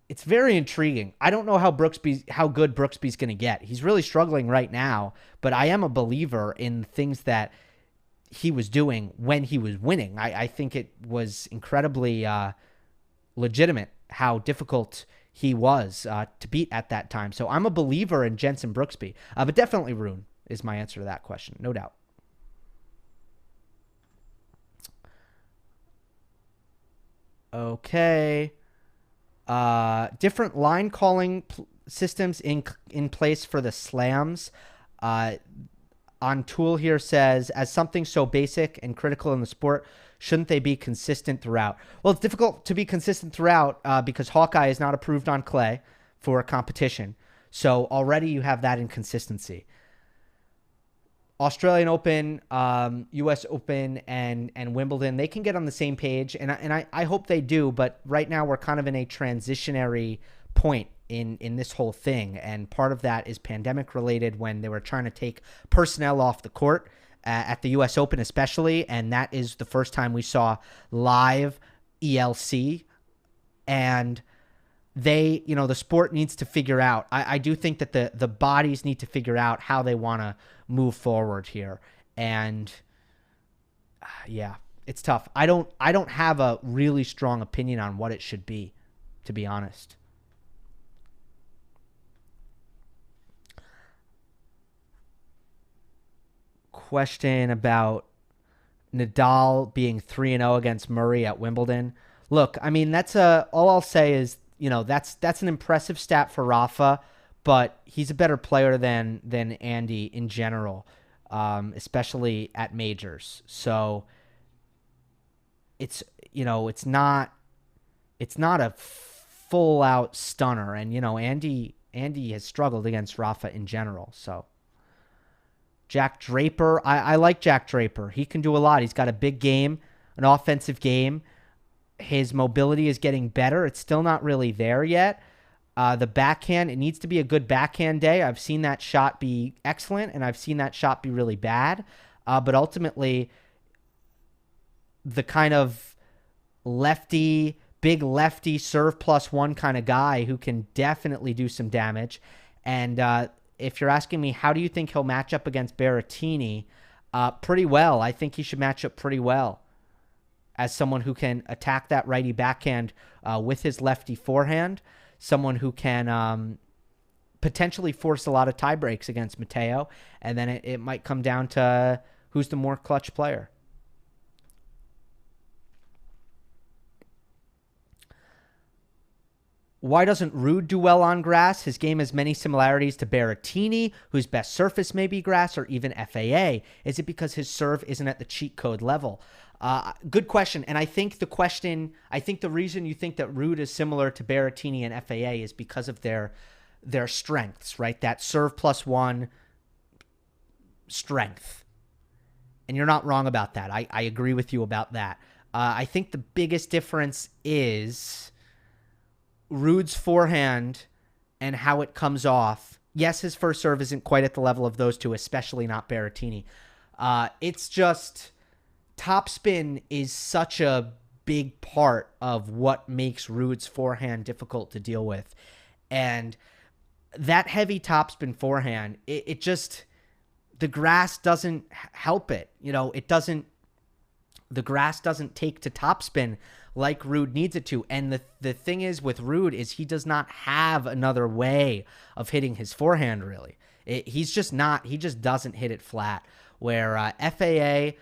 it's very intriguing. I don't know how good Brooksby's going to get. He's really struggling right now, but I am a believer in things that he was doing when he was winning. I think it was incredibly legitimate how difficult he was to beat at that time. So I'm a believer in Jenson Brooksby, but definitely Rune is my answer to that question, no doubt. Okay. Different line calling systems in place for the slams. On Tool here says, as something so basic and critical in the sport, shouldn't they be consistent throughout? Well, it's difficult to be consistent throughout because Hawkeye is not approved on clay for a competition. So already you have that inconsistency. Australian Open, U.S. Open, and Wimbledon, they can get on the same page, and I hope they do, but right now we're kind of in a transitionary point in this whole thing, and part of that is pandemic-related when they were trying to take personnel off the court at the U.S. Open especially, and that is the first time we saw live ELC, and the sport needs to figure out. I do think that the bodies need to figure out how they want to move forward here. And yeah, it's tough. I don't have a really strong opinion on what it should be, to be honest. Question about Nadal being 3-0 against Murray at Wimbledon. Look, I mean, all I'll say is, that's an impressive stat for Rafa, but he's a better player than Andy in general, especially at majors. So it's not a full out stunner, and Andy has struggled against Rafa in general. So Jack Draper, I like Jack Draper. He can do a lot. He's got a big game, an offensive game. His mobility is getting better. It's still not really there yet. The backhand, it needs to be a good backhand day. I've seen that shot be excellent, and I've seen that shot be really bad. But ultimately, the kind of big lefty serve +1 kind of guy who can definitely do some damage. And if you're asking me, how do you think he'll match up against Berrettini? Pretty well. I think he should match up pretty well as someone who can attack that righty backhand with his lefty forehand, someone who can potentially force a lot of tie breaks against Matteo, and then it might come down to who's the more clutch player. Why doesn't Ruud do well on grass? His game has many similarities to Berrettini, whose best surface may be grass, or even FAA. Is it because his serve isn't at the cheat code level? Good question. And I think the reason you think that Ruud is similar to Berrettini and FAA is because of their strengths, right? That serve +1 strength. And you're not wrong about that. I agree with you about that. I think the biggest difference is Ruud's forehand and how it comes off. Yes, his first serve isn't quite at the level of those two, especially not Berrettini. It's just topspin is such a big part of what makes Ruud's forehand difficult to deal with. And that heavy topspin forehand, it just, the grass doesn't help it. The grass doesn't take to topspin like Ruud needs it to. And the thing is with Ruud is he does not have another way of hitting his forehand, really. He just doesn't hit it flat. Where FAA,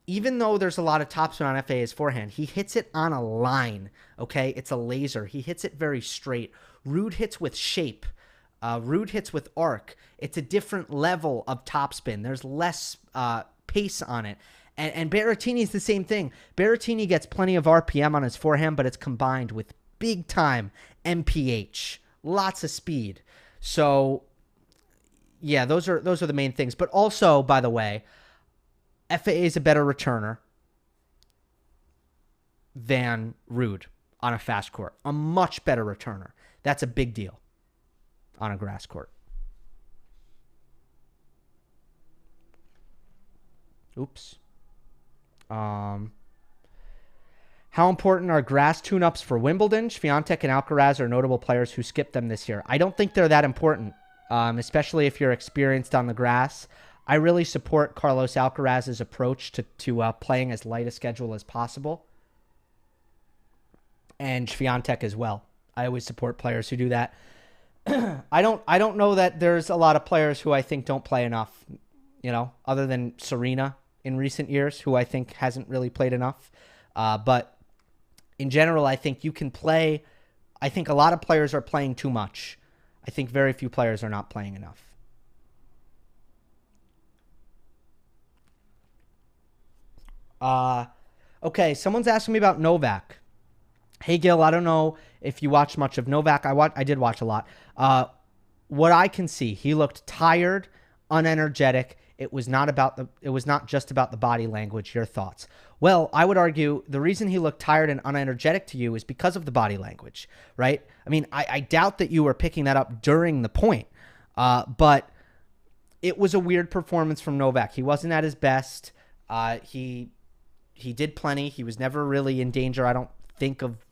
even though there's a lot of topspin on FAA's forehand, he hits it on a line, okay? It's a laser. He hits it very straight. Ruud hits with shape. Ruud hits with arc. It's a different level of topspin. There's less pace on it. And Berrettini's the same thing. Berrettini gets plenty of RPM on his forehand, but it's combined with big-time MPH. Lots of speed. So, yeah, those are the main things. But also, by the way, FAA is a better returner than Ruud on a fast court. A much better returner. That's a big deal on a grass court. Oops. How important are grass tune-ups for Wimbledon? Swiatek and Alcaraz are notable players who skipped them this year. I don't think they're that important, especially if you're experienced on the grass. I really support Carlos Alcaraz's approach to playing as light a schedule as possible, and Swiatek as well. I always support players who do that. I don't know that there's a lot of players who I think don't play enough, other than Serena in recent years, who I think hasn't really played enough. But in general, I think you can play. I think a lot of players are playing too much. I think very few players are not playing enough. Okay, someone's asking me about Novak. Hey, Gil, I don't know if you watched much of Novak. I did watch a lot. What I can see, he looked tired, unenergetic. It was not just about the body language. Your thoughts? Well, I would argue the reason he looked tired and unenergetic to you is because of the body language, right? I mean, I doubt that you were picking that up during the point, but it was a weird performance from Novak. He wasn't at his best. He did plenty. He was never really in danger, I don't think, of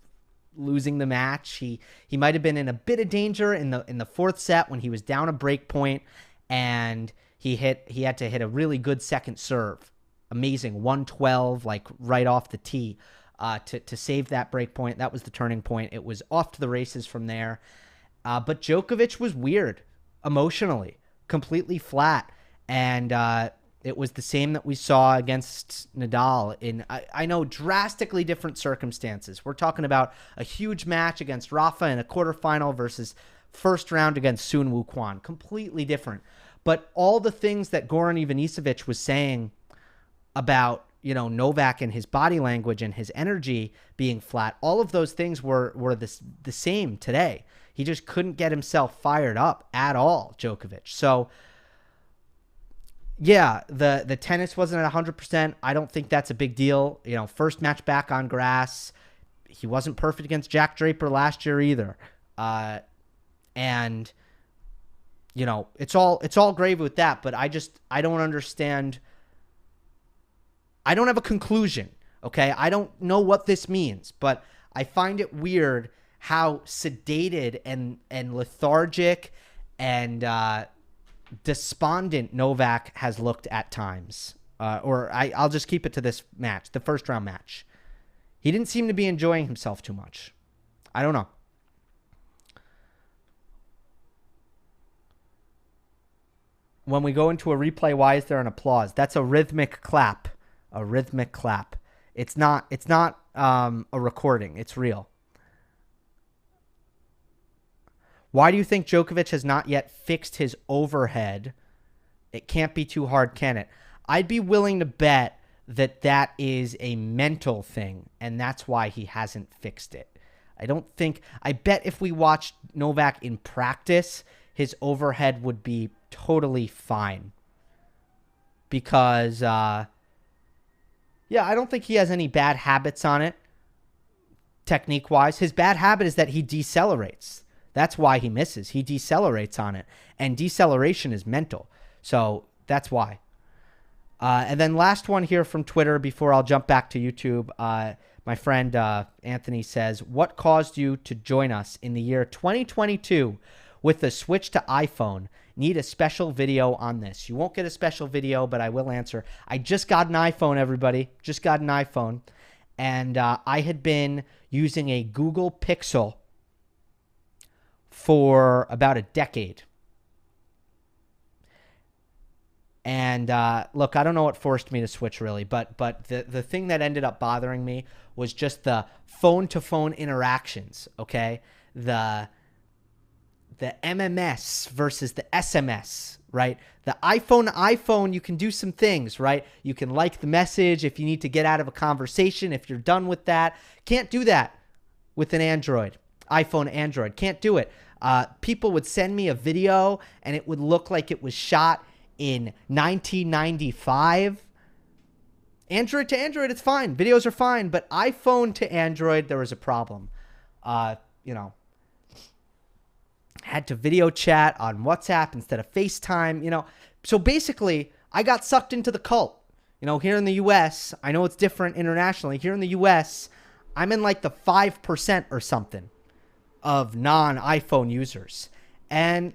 losing the match. He might have been in a bit of danger in the fourth set when he was down a break point, and he had to hit a really good second serve. Amazing. 112, like right off the tee, to save that break point. That was the turning point. It was off to the races from there. But Djokovic was weird emotionally, completely flat. And it was the same that we saw against Nadal in, I know, drastically different circumstances. We're talking about a huge match against Rafa in a quarterfinal versus first round against Sun Wukong. Completely different. But all the things that Goran Ivanisevic was saying about, Novak and his body language and his energy being flat, all of those things were the same today. He just couldn't get himself fired up at all, Djokovic. So, yeah, the tennis wasn't at 100%. I don't think that's a big deal. First match back on grass. He wasn't perfect against Jack Draper last year either. And it's all gravy with that, but I don't understand. I don't have a conclusion, okay? I don't know what this means, but I find it weird how sedated and lethargic and despondent Novak has looked at times. I'll just keep it to this match, the first round match. He didn't seem to be enjoying himself too much. I don't know. When we go into a replay, why is there an applause? That's a rhythmic clap. A rhythmic clap. It's not a recording. It's real. Why do you think Djokovic has not yet fixed his overhead? It can't be too hard, can it? I'd be willing to bet that is a mental thing, and that's why he hasn't fixed it. I bet if we watched Novak in practice, his overhead would be totally fine. because, yeah, I don't think he has any bad habits on it, technique-wise. His bad habit is that he decelerates. That's why he misses. He decelerates on it, and deceleration is mental. So that's why. And then last one here from Twitter before I'll jump back to YouTube. My friend Anthony says, what caused you to join us in the year 2022 with the switch to iPhone? Need a special video on this. You won't get a special video, but I will answer. I just got an iPhone, everybody. Just got an iPhone. And I had been using a Google Pixel for about a decade. And look, I don't know what forced me to switch really, but the thing that ended up bothering me was just the phone-to-phone interactions, okay? The MMS versus the SMS, right? The iPhone, you can do some things, right? You can like the message if you need to get out of a conversation, if you're done with that. Can't do that with an Android. iPhone, Android. Can't do it. People would send me a video, and it would look like it was shot in 1995. Android to Android, it's fine. Videos are fine. But iPhone to Android, there was a problem. Had to video chat on WhatsApp instead of FaceTime, So basically, I got sucked into the cult. Here in the U.S., I know it's different internationally. Here in the U.S., I'm in like the 5% or something of non-iPhone users. And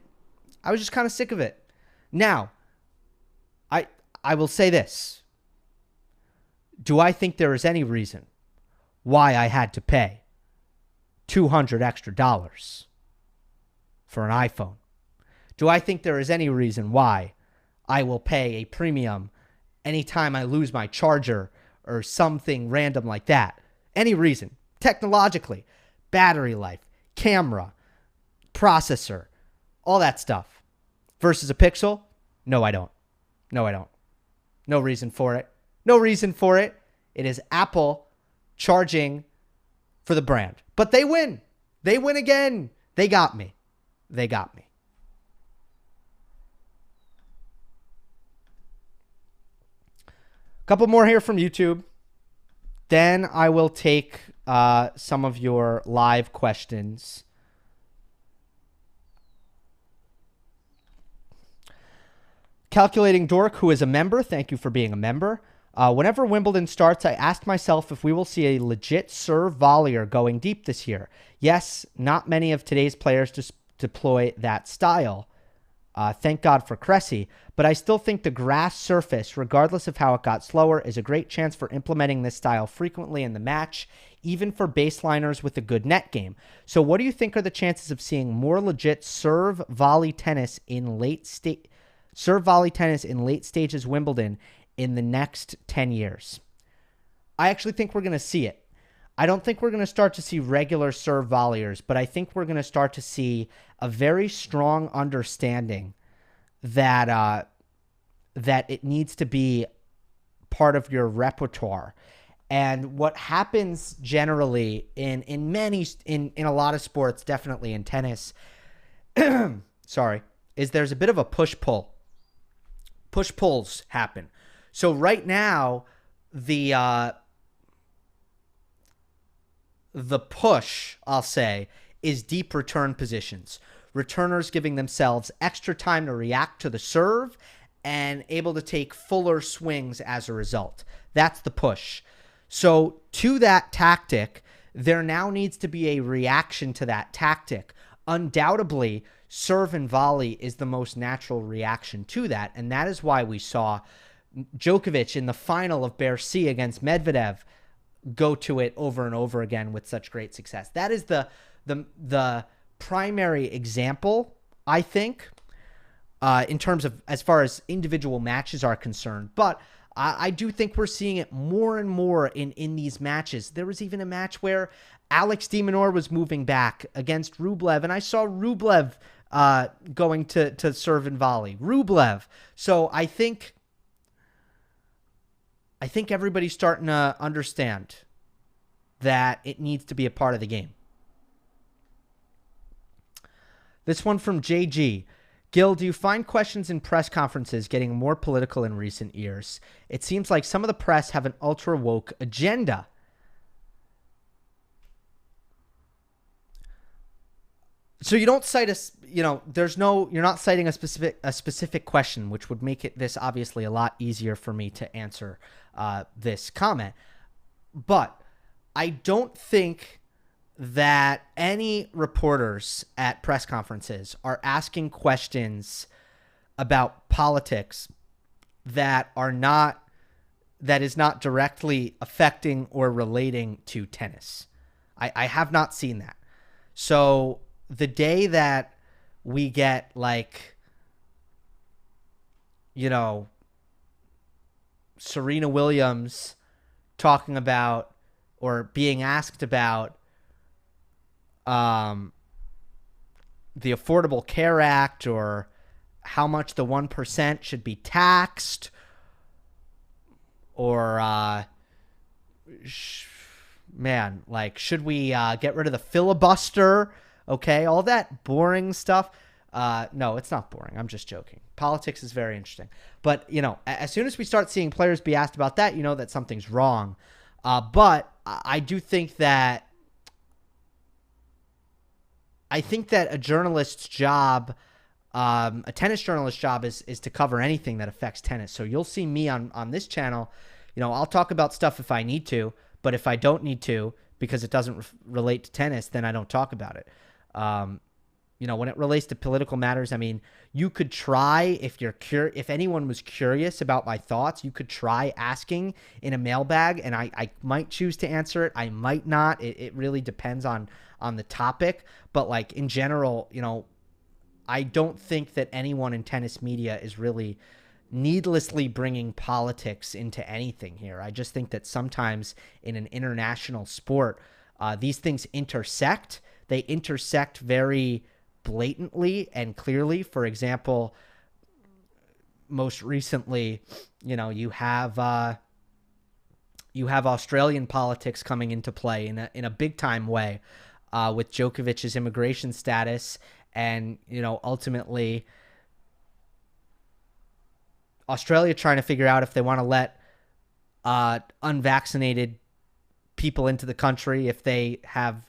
I was just kind of sick of it. Now, I will say this. Do I think there is any reason why I had to pay $200 extra for an iPhone? Do I think there is any reason why I will pay a premium anytime I lose my charger or something random like that? Any reason? Technologically, battery life, camera, processor, all that stuff. Versus a Pixel? No, I don't. No, I don't. No reason for it. No reason for it. It is Apple charging for the brand. But they win. They win again. They got me. They got me. Couple more here from YouTube. Then I will take some of your live questions. Calculating Dork, who is a member. Thank you for being a member. Whenever Wimbledon starts, I ask myself if we will see a legit serve volleyer going deep this year. Yes, not many of today's players deploy that style. Thank God for Cressy. But I still think the grass surface, regardless of how it got slower, is a great chance for implementing this style frequently in the match, even for baseliners with a good net game. So what do you think are the chances of seeing more legit serve volley tennis in late stages Wimbledon in the next 10 years? I actually think we're going to see it. I don't think we're going to start to see regular serve volleyers, but I think we're going to start to see a very strong understanding that that it needs to be part of your repertoire. And what happens generally in a lot of sports, definitely in tennis, sorry, is there's a bit of a push-pull. Push-pulls happen. So right now, the push, I'll say, is deep return positions. Returners giving themselves extra time to react to the serve and able to take fuller swings as a result. That's the push. So to that tactic, there now needs to be a reaction to that tactic. Undoubtedly, serve and volley is the most natural reaction to that, and that is why we saw Djokovic in the final of Bercy against Medvedev go to it over and over again with such great success. That is the primary example, I think, in terms of as far as individual matches are concerned. But I do think we're seeing it more and more in these matches. There was even a match where Alex de Minaur was moving back against Rublev, and I saw Rublev going to serve and volley. Rublev. So I think everybody's starting to understand that it needs to be a part of the game. This one from JG. Gill, do you find questions in press conferences getting more political in recent years? It seems like some of the press have an ultra woke agenda. So you don't cite you're not citing a specific question, which would make this obviously a lot easier for me to answer this comment. But I don't think that any reporters at press conferences are asking questions about politics that is not directly affecting or relating to tennis. I have not seen that. So the day that we get Serena Williams talking about or being asked about the Affordable Care Act or how much the 1% should be taxed or should we get rid of the filibuster? Okay, all that boring stuff. No, it's not boring. I'm just joking. Politics is very interesting. But, as soon as we start seeing players be asked about that, that something's wrong. But I do think that a journalist's job, a tennis journalist's job is to cover anything that affects tennis. So you'll see me on this channel. I'll talk about stuff if I need to, but if I don't need to because it doesn't relate to tennis, then I don't talk about it. When it relates to political matters, you could try, if anyone was curious about my thoughts, you could try asking in a mailbag, and I might choose to answer it. I might not. It really depends on the topic. But in general, I don't think that anyone in tennis media is really needlessly bringing politics into anything here. I just think that sometimes in an international sport, these things intersect. They intersect very blatantly and clearly. For example, most recently, you have Australian politics coming into play in a big time way with Djokovic's immigration status, and ultimately Australia trying to figure out if they want to let unvaccinated people into the country if they have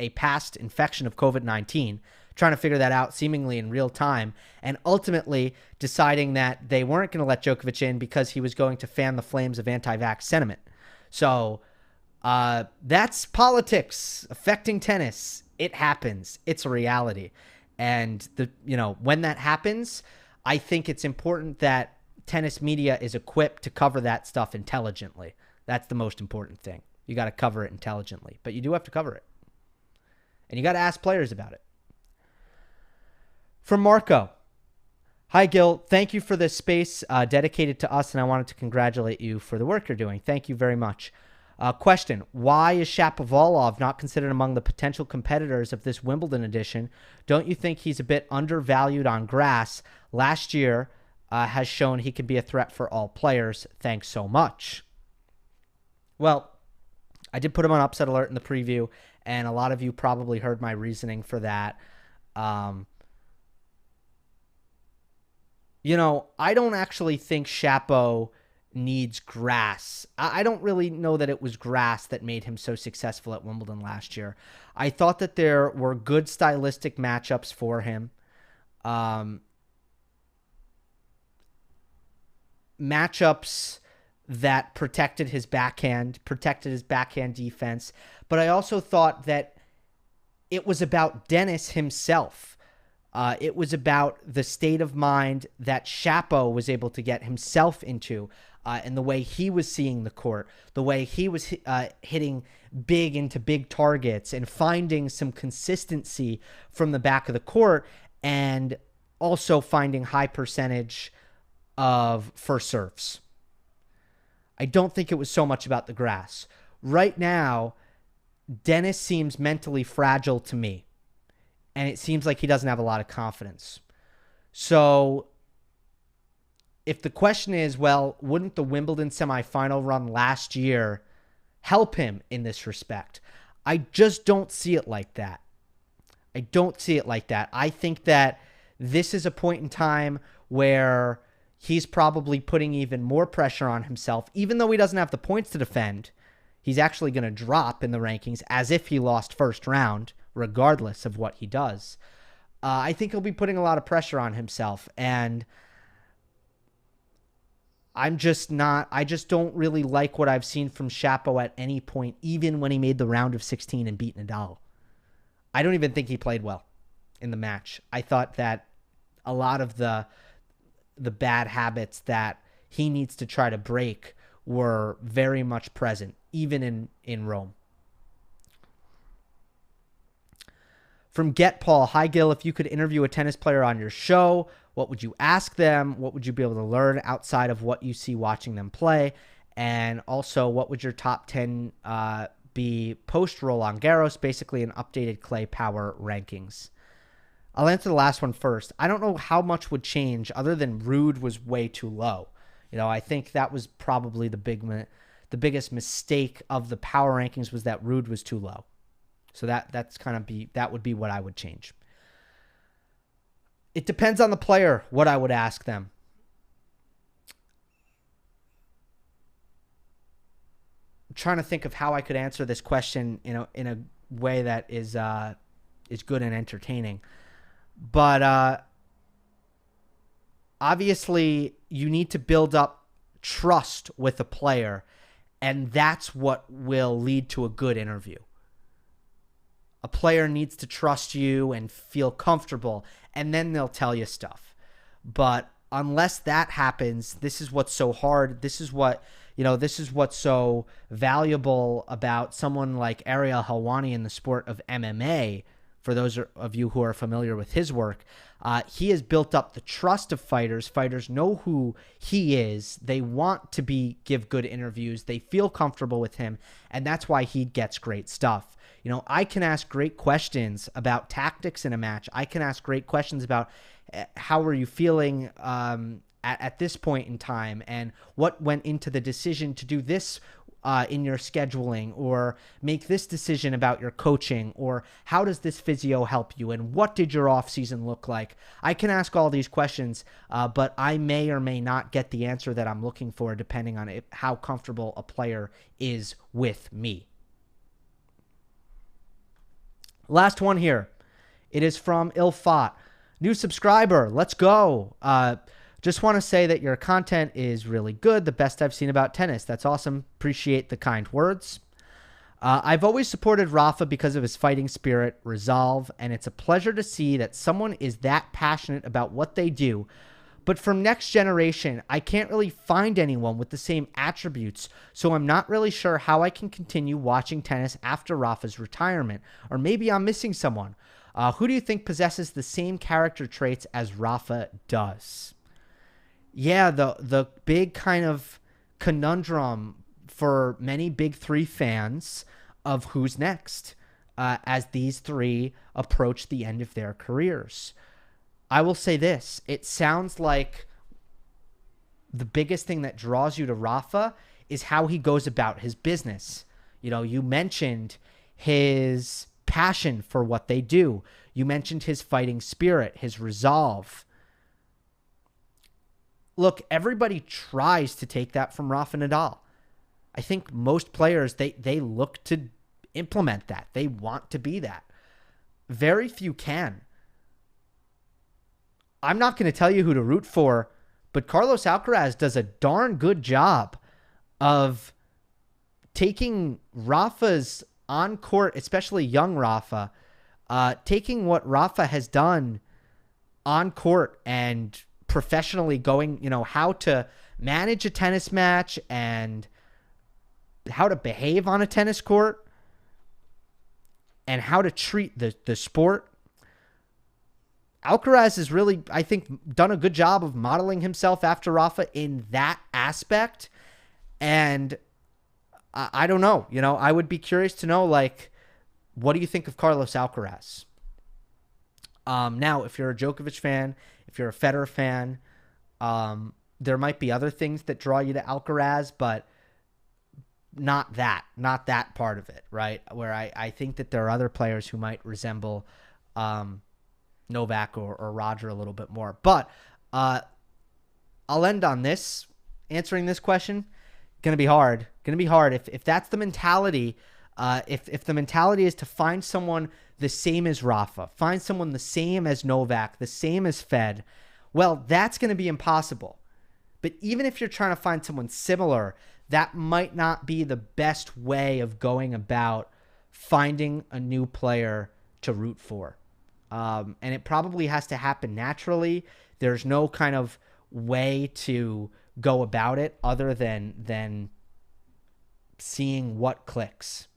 a past infection of COVID-19, trying to figure that out seemingly in real time, and ultimately deciding that they weren't going to let Djokovic in because he was going to fan the flames of anti-vax sentiment. So that's politics affecting tennis. It happens. It's a reality. And when that happens, I think it's important that tennis media is equipped to cover that stuff intelligently. That's the most important thing. You got to cover it intelligently, but you do have to cover it. And you got to ask players about it. From Marco. Hi, Gill. Thank you for this space dedicated to us, and I wanted to congratulate you for the work you're doing. Thank you very much. Question. Why is Shapovalov not considered among the potential competitors of this Wimbledon edition? Don't you think he's a bit undervalued on grass? Last year has shown he can be a threat for all players. Thanks so much. Well, I did put him on upset alert in the preview, and a lot of you probably heard my reasoning for that. I don't actually think Shapo needs grass. I don't really know that it was grass that made him so successful at Wimbledon last year. I thought that there were good stylistic matchups for him. Matchups that protected his backhand defense. But I also thought that it was about Dennis himself. It was about the state of mind that Shapo was able to get himself into, and the way he was seeing the court, the way he was hitting big into big targets and finding some consistency from the back of the court, and also finding high percentage of first serves. I don't think it was so much about the grass. Right now, Dennis seems mentally fragile to me, and it seems like he doesn't have a lot of confidence. So if the question is, well, wouldn't the Wimbledon semifinal run last year help him in this respect? I just don't see it like that. I think that this is a point in time where he's probably putting even more pressure on himself. Even though he doesn't have the points to defend, he's actually going to drop in the rankings as if he lost first round, regardless of what he does. I think he'll be putting a lot of pressure on himself, and I just don't really like what I've seen from Shapo at any point, even when he made the round of 16 and beat Nadal. I don't even think he played well in the match. I thought that a lot of the bad habits that he needs to try to break were very much present, even in Rome. From Get Paul, hi Gill, if you could interview a tennis player on your show, what would you ask them? What would you be able to learn outside of what you see watching them play? And also, what would your top 10 be post Roland Garros, basically an updated clay power rankings? I'll answer the last one first. I don't know how much would change other than Ruud was way too low. I think that was probably the biggest mistake of the power rankings was that Ruud was too low. So that would be what I would change. It depends on the player what I would ask them. I'm trying to think of how I could answer this question in a way that is good and entertaining. But obviously, you need to build up trust with a player, and that's what will lead to a good interview. A player needs to trust you and feel comfortable, and then they'll tell you stuff. But unless that happens, this is what's so hard. This is what's so valuable about someone like Ariel Helwani in the sport of MMA. For those of you who are familiar with his work, he has built up the trust of fighters. Fighters know who he is. They want to give good interviews. They feel comfortable with him, and that's why he gets great stuff. I can ask great questions about tactics in a match. I can ask great questions about how are you feeling at this point in time, and what went into the decision to do this in your scheduling, or make this decision about your coaching, or how does this physio help you, and what did your off season look like? I can ask all these questions, but I may or may not get the answer that I'm looking for depending on how comfortable a player is with me. Last one here. It is from Ilfat. New subscriber. Let's go. Just want to say that your content is really good. The best I've seen about tennis. That's awesome. Appreciate the kind words. I've always supported Rafa because of his fighting spirit, resolve, and it's a pleasure to see that someone is that passionate about what they do. But from next generation, I can't really find anyone with the same attributes, so I'm not really sure how I can continue watching tennis after Rafa's retirement. Or maybe I'm missing someone. Who do you think possesses the same character traits as Rafa does? Yeah, the big kind of conundrum for many Big Three fans of who's next as these three approach the end of their careers. I will say this. It sounds like the biggest thing that draws you to Rafa is how he goes about his business. You mentioned his passion for what they do. You mentioned his fighting spirit, his resolve. Look, everybody tries to take that from Rafa Nadal. I think most players, they look to implement that. They want to be that. Very few can. I'm not going to tell you who to root for, but Carlos Alcaraz does a darn good job of taking Rafa's on-court, especially young Rafa, taking what Rafa has done on-court and professionally going, how to manage a tennis match and how to behave on a tennis court and how to treat the sport. Alcaraz has really, I think, done a good job of modeling himself after Rafa in that aspect. And I don't know. I would be curious to know, what do you think of Carlos Alcaraz? Now, if you're a Djokovic fan, if you're a Federer fan, there might be other things that draw you to Alcaraz, but not that part of it, right? Where I think that there are other players who might resemble Novak or Roger a little bit more. But I'll end on this. Answering this question, gonna be hard. If that's the mentality, if the mentality is to find someone the same as Rafa, find someone the same as Novak, the same as Fed, well, that's gonna be impossible. But even if you're trying to find someone similar, that might not be the best way of going about finding a new player to root for. And it probably has to happen naturally. There's no kind of way to go about it other than seeing what clicks.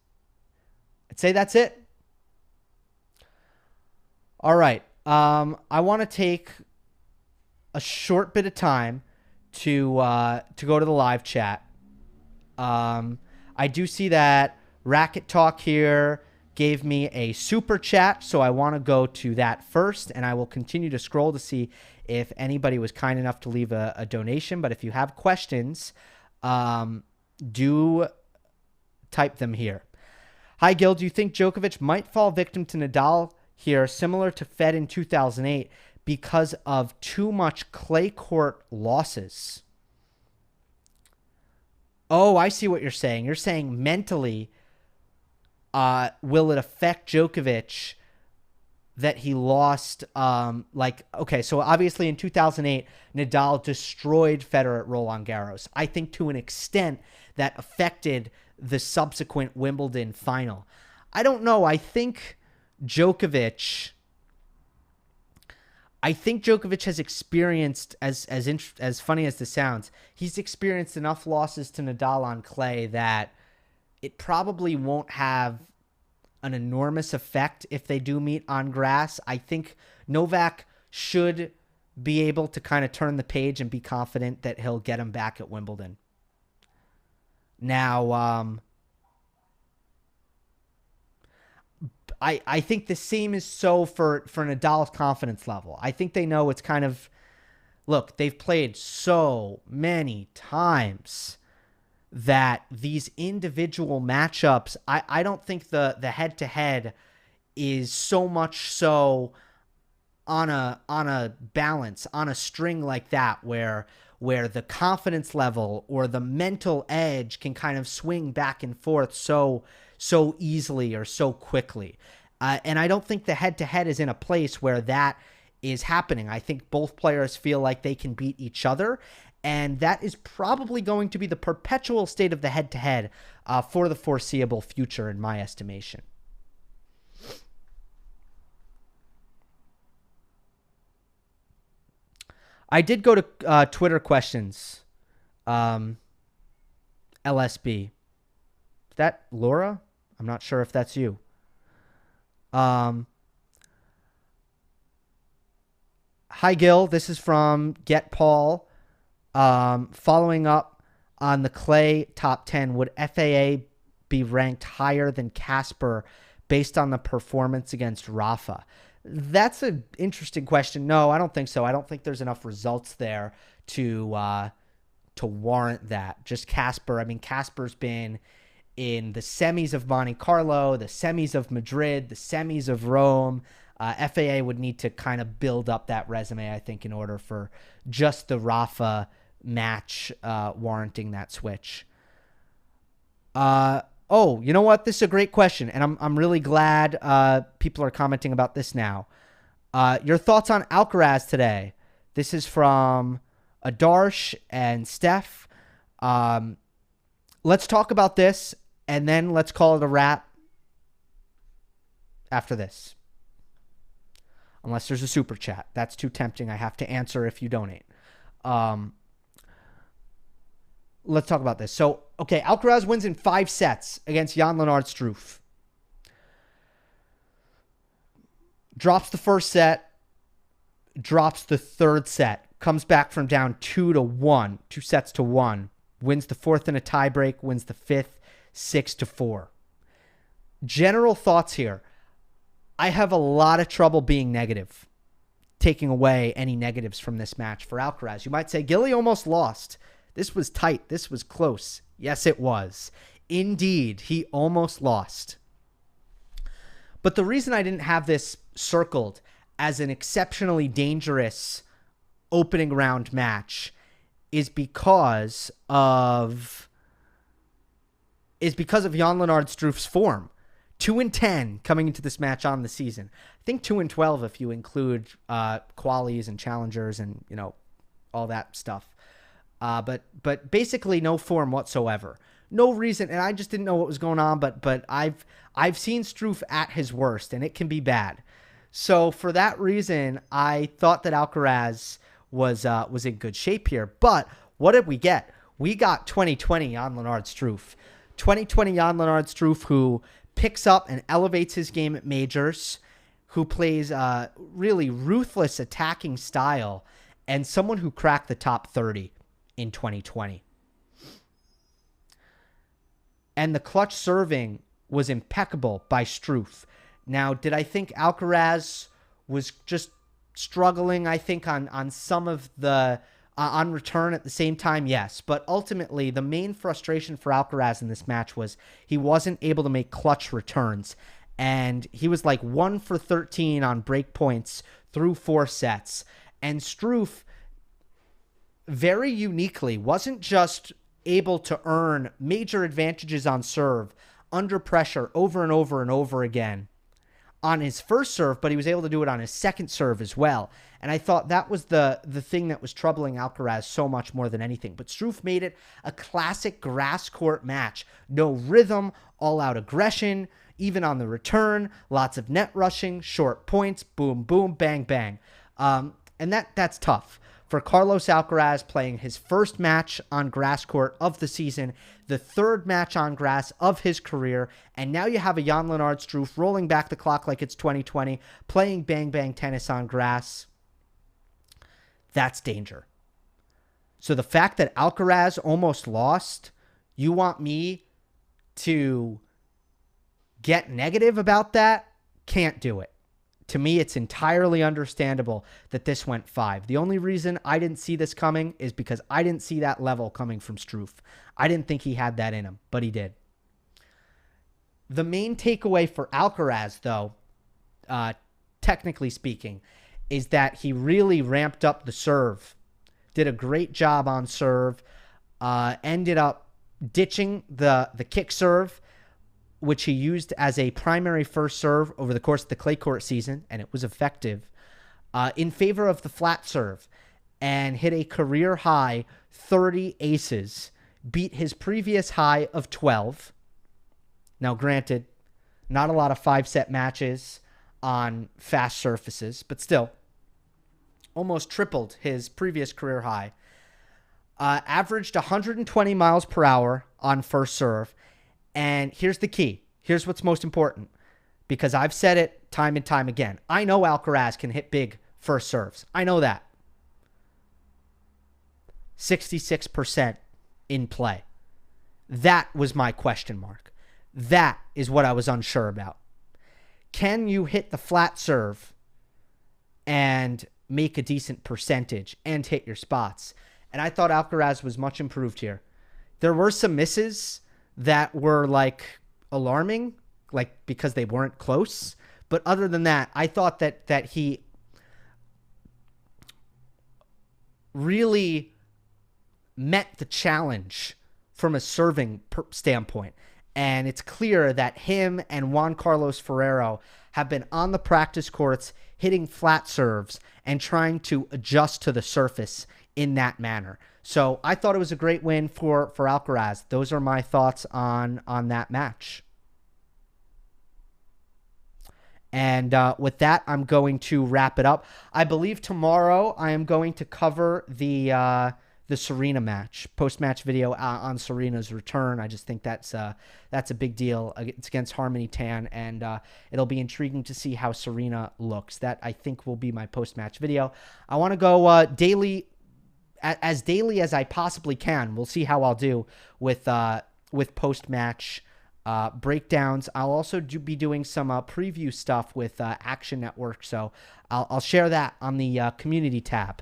I'd say that's it. All right. I want to take a short bit of time to go to the live chat. I do see that Racket Talk here gave me a super chat, so I want to go to that first, and I will continue to scroll to see if anybody was kind enough to leave a donation. But if you have questions, do type them here. Hi, Gil. Do you think Djokovic might fall victim to Nadal here, similar to Fed in 2008, because of too much clay court losses? Oh, I see what you're saying. You're saying mentally, will it affect Djokovic that he lost? Okay, so obviously in 2008, Nadal destroyed Federer at Roland Garros. I think to an extent that affected the subsequent Wimbledon final. I don't know. I think Djokovic has experienced, as funny as this sounds, he's experienced enough losses to Nadal on clay that it probably won't have an enormous effect if they do meet on grass. I think Novak should be able to kind of turn the page and be confident that he'll get him back at Wimbledon. Now, I think the same is so for Nadal's confidence level. I think they know it's kind of, look, they've played so many times that these individual matchups, I don't think the head-to-head is so much so on a balance, on a string like that, where the confidence level or the mental edge can kind of swing back and forth so easily or so quickly. And I don't think the head-to-head is in a place where that is happening. I think both players feel like they can beat each other, and that is probably going to be the perpetual state of the head-to-head for the foreseeable future, in my estimation. I did go to Twitter questions. LSB. Is that Laura? I'm not sure if that's you. Hi, Gil. This is from Get Paul. Following up on the clay top 10, would FAA be ranked higher than Casper based on the performance against Rafa? That's an interesting question. No, I don't think so. I don't think there's enough results there to warrant that. Just Casper. I mean, Casper's been in the semis of Monte Carlo, the semis of Madrid, the semis of Rome. FAA would need to kind of build up that resume, I think, in order for just the Rafa match warranting that switch. Oh, you know what? This is a great question, and I'm really glad people are commenting about this now. Your thoughts on Alcaraz today? This is from Adarsh and Steph. Let's talk about this, and then let's call it a wrap after this. Unless there's a super chat. That's too tempting. I have to answer if you donate. Let's talk about this. So, okay, Alcaraz wins in 5 sets against Jan-Lennard Struff. Drops the first set, drops the third set, comes back from down 2-1, 2 sets to 1, wins the fourth in a tiebreak, wins the fifth 6-4. General thoughts here. I have a lot of trouble being negative, taking away any negatives from this match for Alcaraz. You might say, Gilly almost lost. This was tight. This was close. Yes, it was. Indeed, he almost lost. But the reason I didn't have this circled as an exceptionally dangerous opening round match is because of Jan-Lennard Struff's form. 2-10 coming into this match on the season. I think 2-12 if you include qualies and challengers and all that stuff. But basically no form whatsoever. No reason, and I just didn't know what was going on. But I've seen Struff at his worst, and it can be bad. So for that reason, I thought that Alcaraz was in good shape here. But what did we get? We got 2020 Jan-Lennard Struff. 2020 Jan-Lennard Struff, who picks up and elevates his game at majors, who plays a really ruthless attacking style, and someone who cracked the top 30 in 2020. And the clutch serving was impeccable by Struff. Now, did I think Alcaraz was just struggling, I think, on some of the on return at the same time? Yes. But ultimately, the main frustration for Alcaraz in this match was he wasn't able to make clutch returns. And he was like 1 for 13 on break points through 4 sets. And Struff, very uniquely, wasn't just able to earn major advantages on serve under pressure over and over and over again on his first serve, but he was able to do it on his second serve as well. And I thought that was the thing that was troubling Alcaraz so much more than anything. But Struff made it a classic grass court match. No rhythm, all-out aggression, even on the return, lots of net rushing, short points, boom, boom, bang, bang. And that's tough. For Carlos Alcaraz, playing his first match on grass court of the season, the third match on grass of his career, and now you have a Jan-Lennard Struff rolling back the clock like it's 2020, playing bang-bang tennis on grass. That's danger. So the fact that Alcaraz almost lost, you want me to get negative about that? Can't do it. To me, it's entirely understandable that this went 5. The only reason I didn't see this coming is because I didn't see that level coming from Struff. I didn't think he had that in him, but he did. The main takeaway for Alcaraz, though, technically speaking, is that he really ramped up the serve. Did a great job on serve. Ended up ditching the kick serve, which he used as a primary first serve over the course of the clay court season, and it was effective, in favor of the flat serve, and hit a career-high 30 aces, beat his previous high of 12. Now, granted, not a lot of 5-set matches on fast surfaces, but still, almost tripled his previous career high. Averaged 120 miles per hour on first serve. And here's the key. Here's what's most important, because I've said it time and time again. I know Alcaraz can hit big first serves. I know that. 66% in play. That was my question mark. That is what I was unsure about. Can you hit the flat serve and make a decent percentage and hit your spots? And I thought Alcaraz was much improved here. There were some misses that were like alarming, like because they weren't close. But other than that, I thought that he really met the challenge from a serving standpoint. And it's clear that him and Juan Carlos Ferrero have been on the practice courts hitting flat serves and trying to adjust to the surface in that manner. So I thought it was a great win for Alcaraz. Those are my thoughts on that match. And with that, I'm going to wrap it up. I believe tomorrow I am going to cover the Serena match, post-match video on Serena's return. I just think that's a big deal. It's against Harmony Tan, and it'll be intriguing to see how Serena looks. That, I think, will be my post-match video. I want to go daily as I possibly can. We'll see how I'll do with post-match breakdowns. I'll also be doing some preview stuff with Action Network, so I'll share that on the community tab.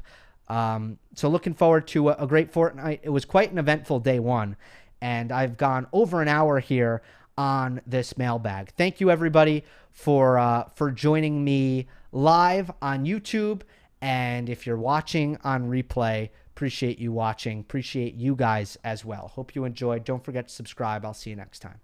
So looking forward to a great fortnight. It was quite an eventful day one, and I've gone over an hour here on this mailbag. Thank you, everybody, for joining me live on YouTube. And if you're watching on replay, appreciate you watching. Appreciate you guys as well. Hope you enjoyed. Don't forget to subscribe. I'll see you next time.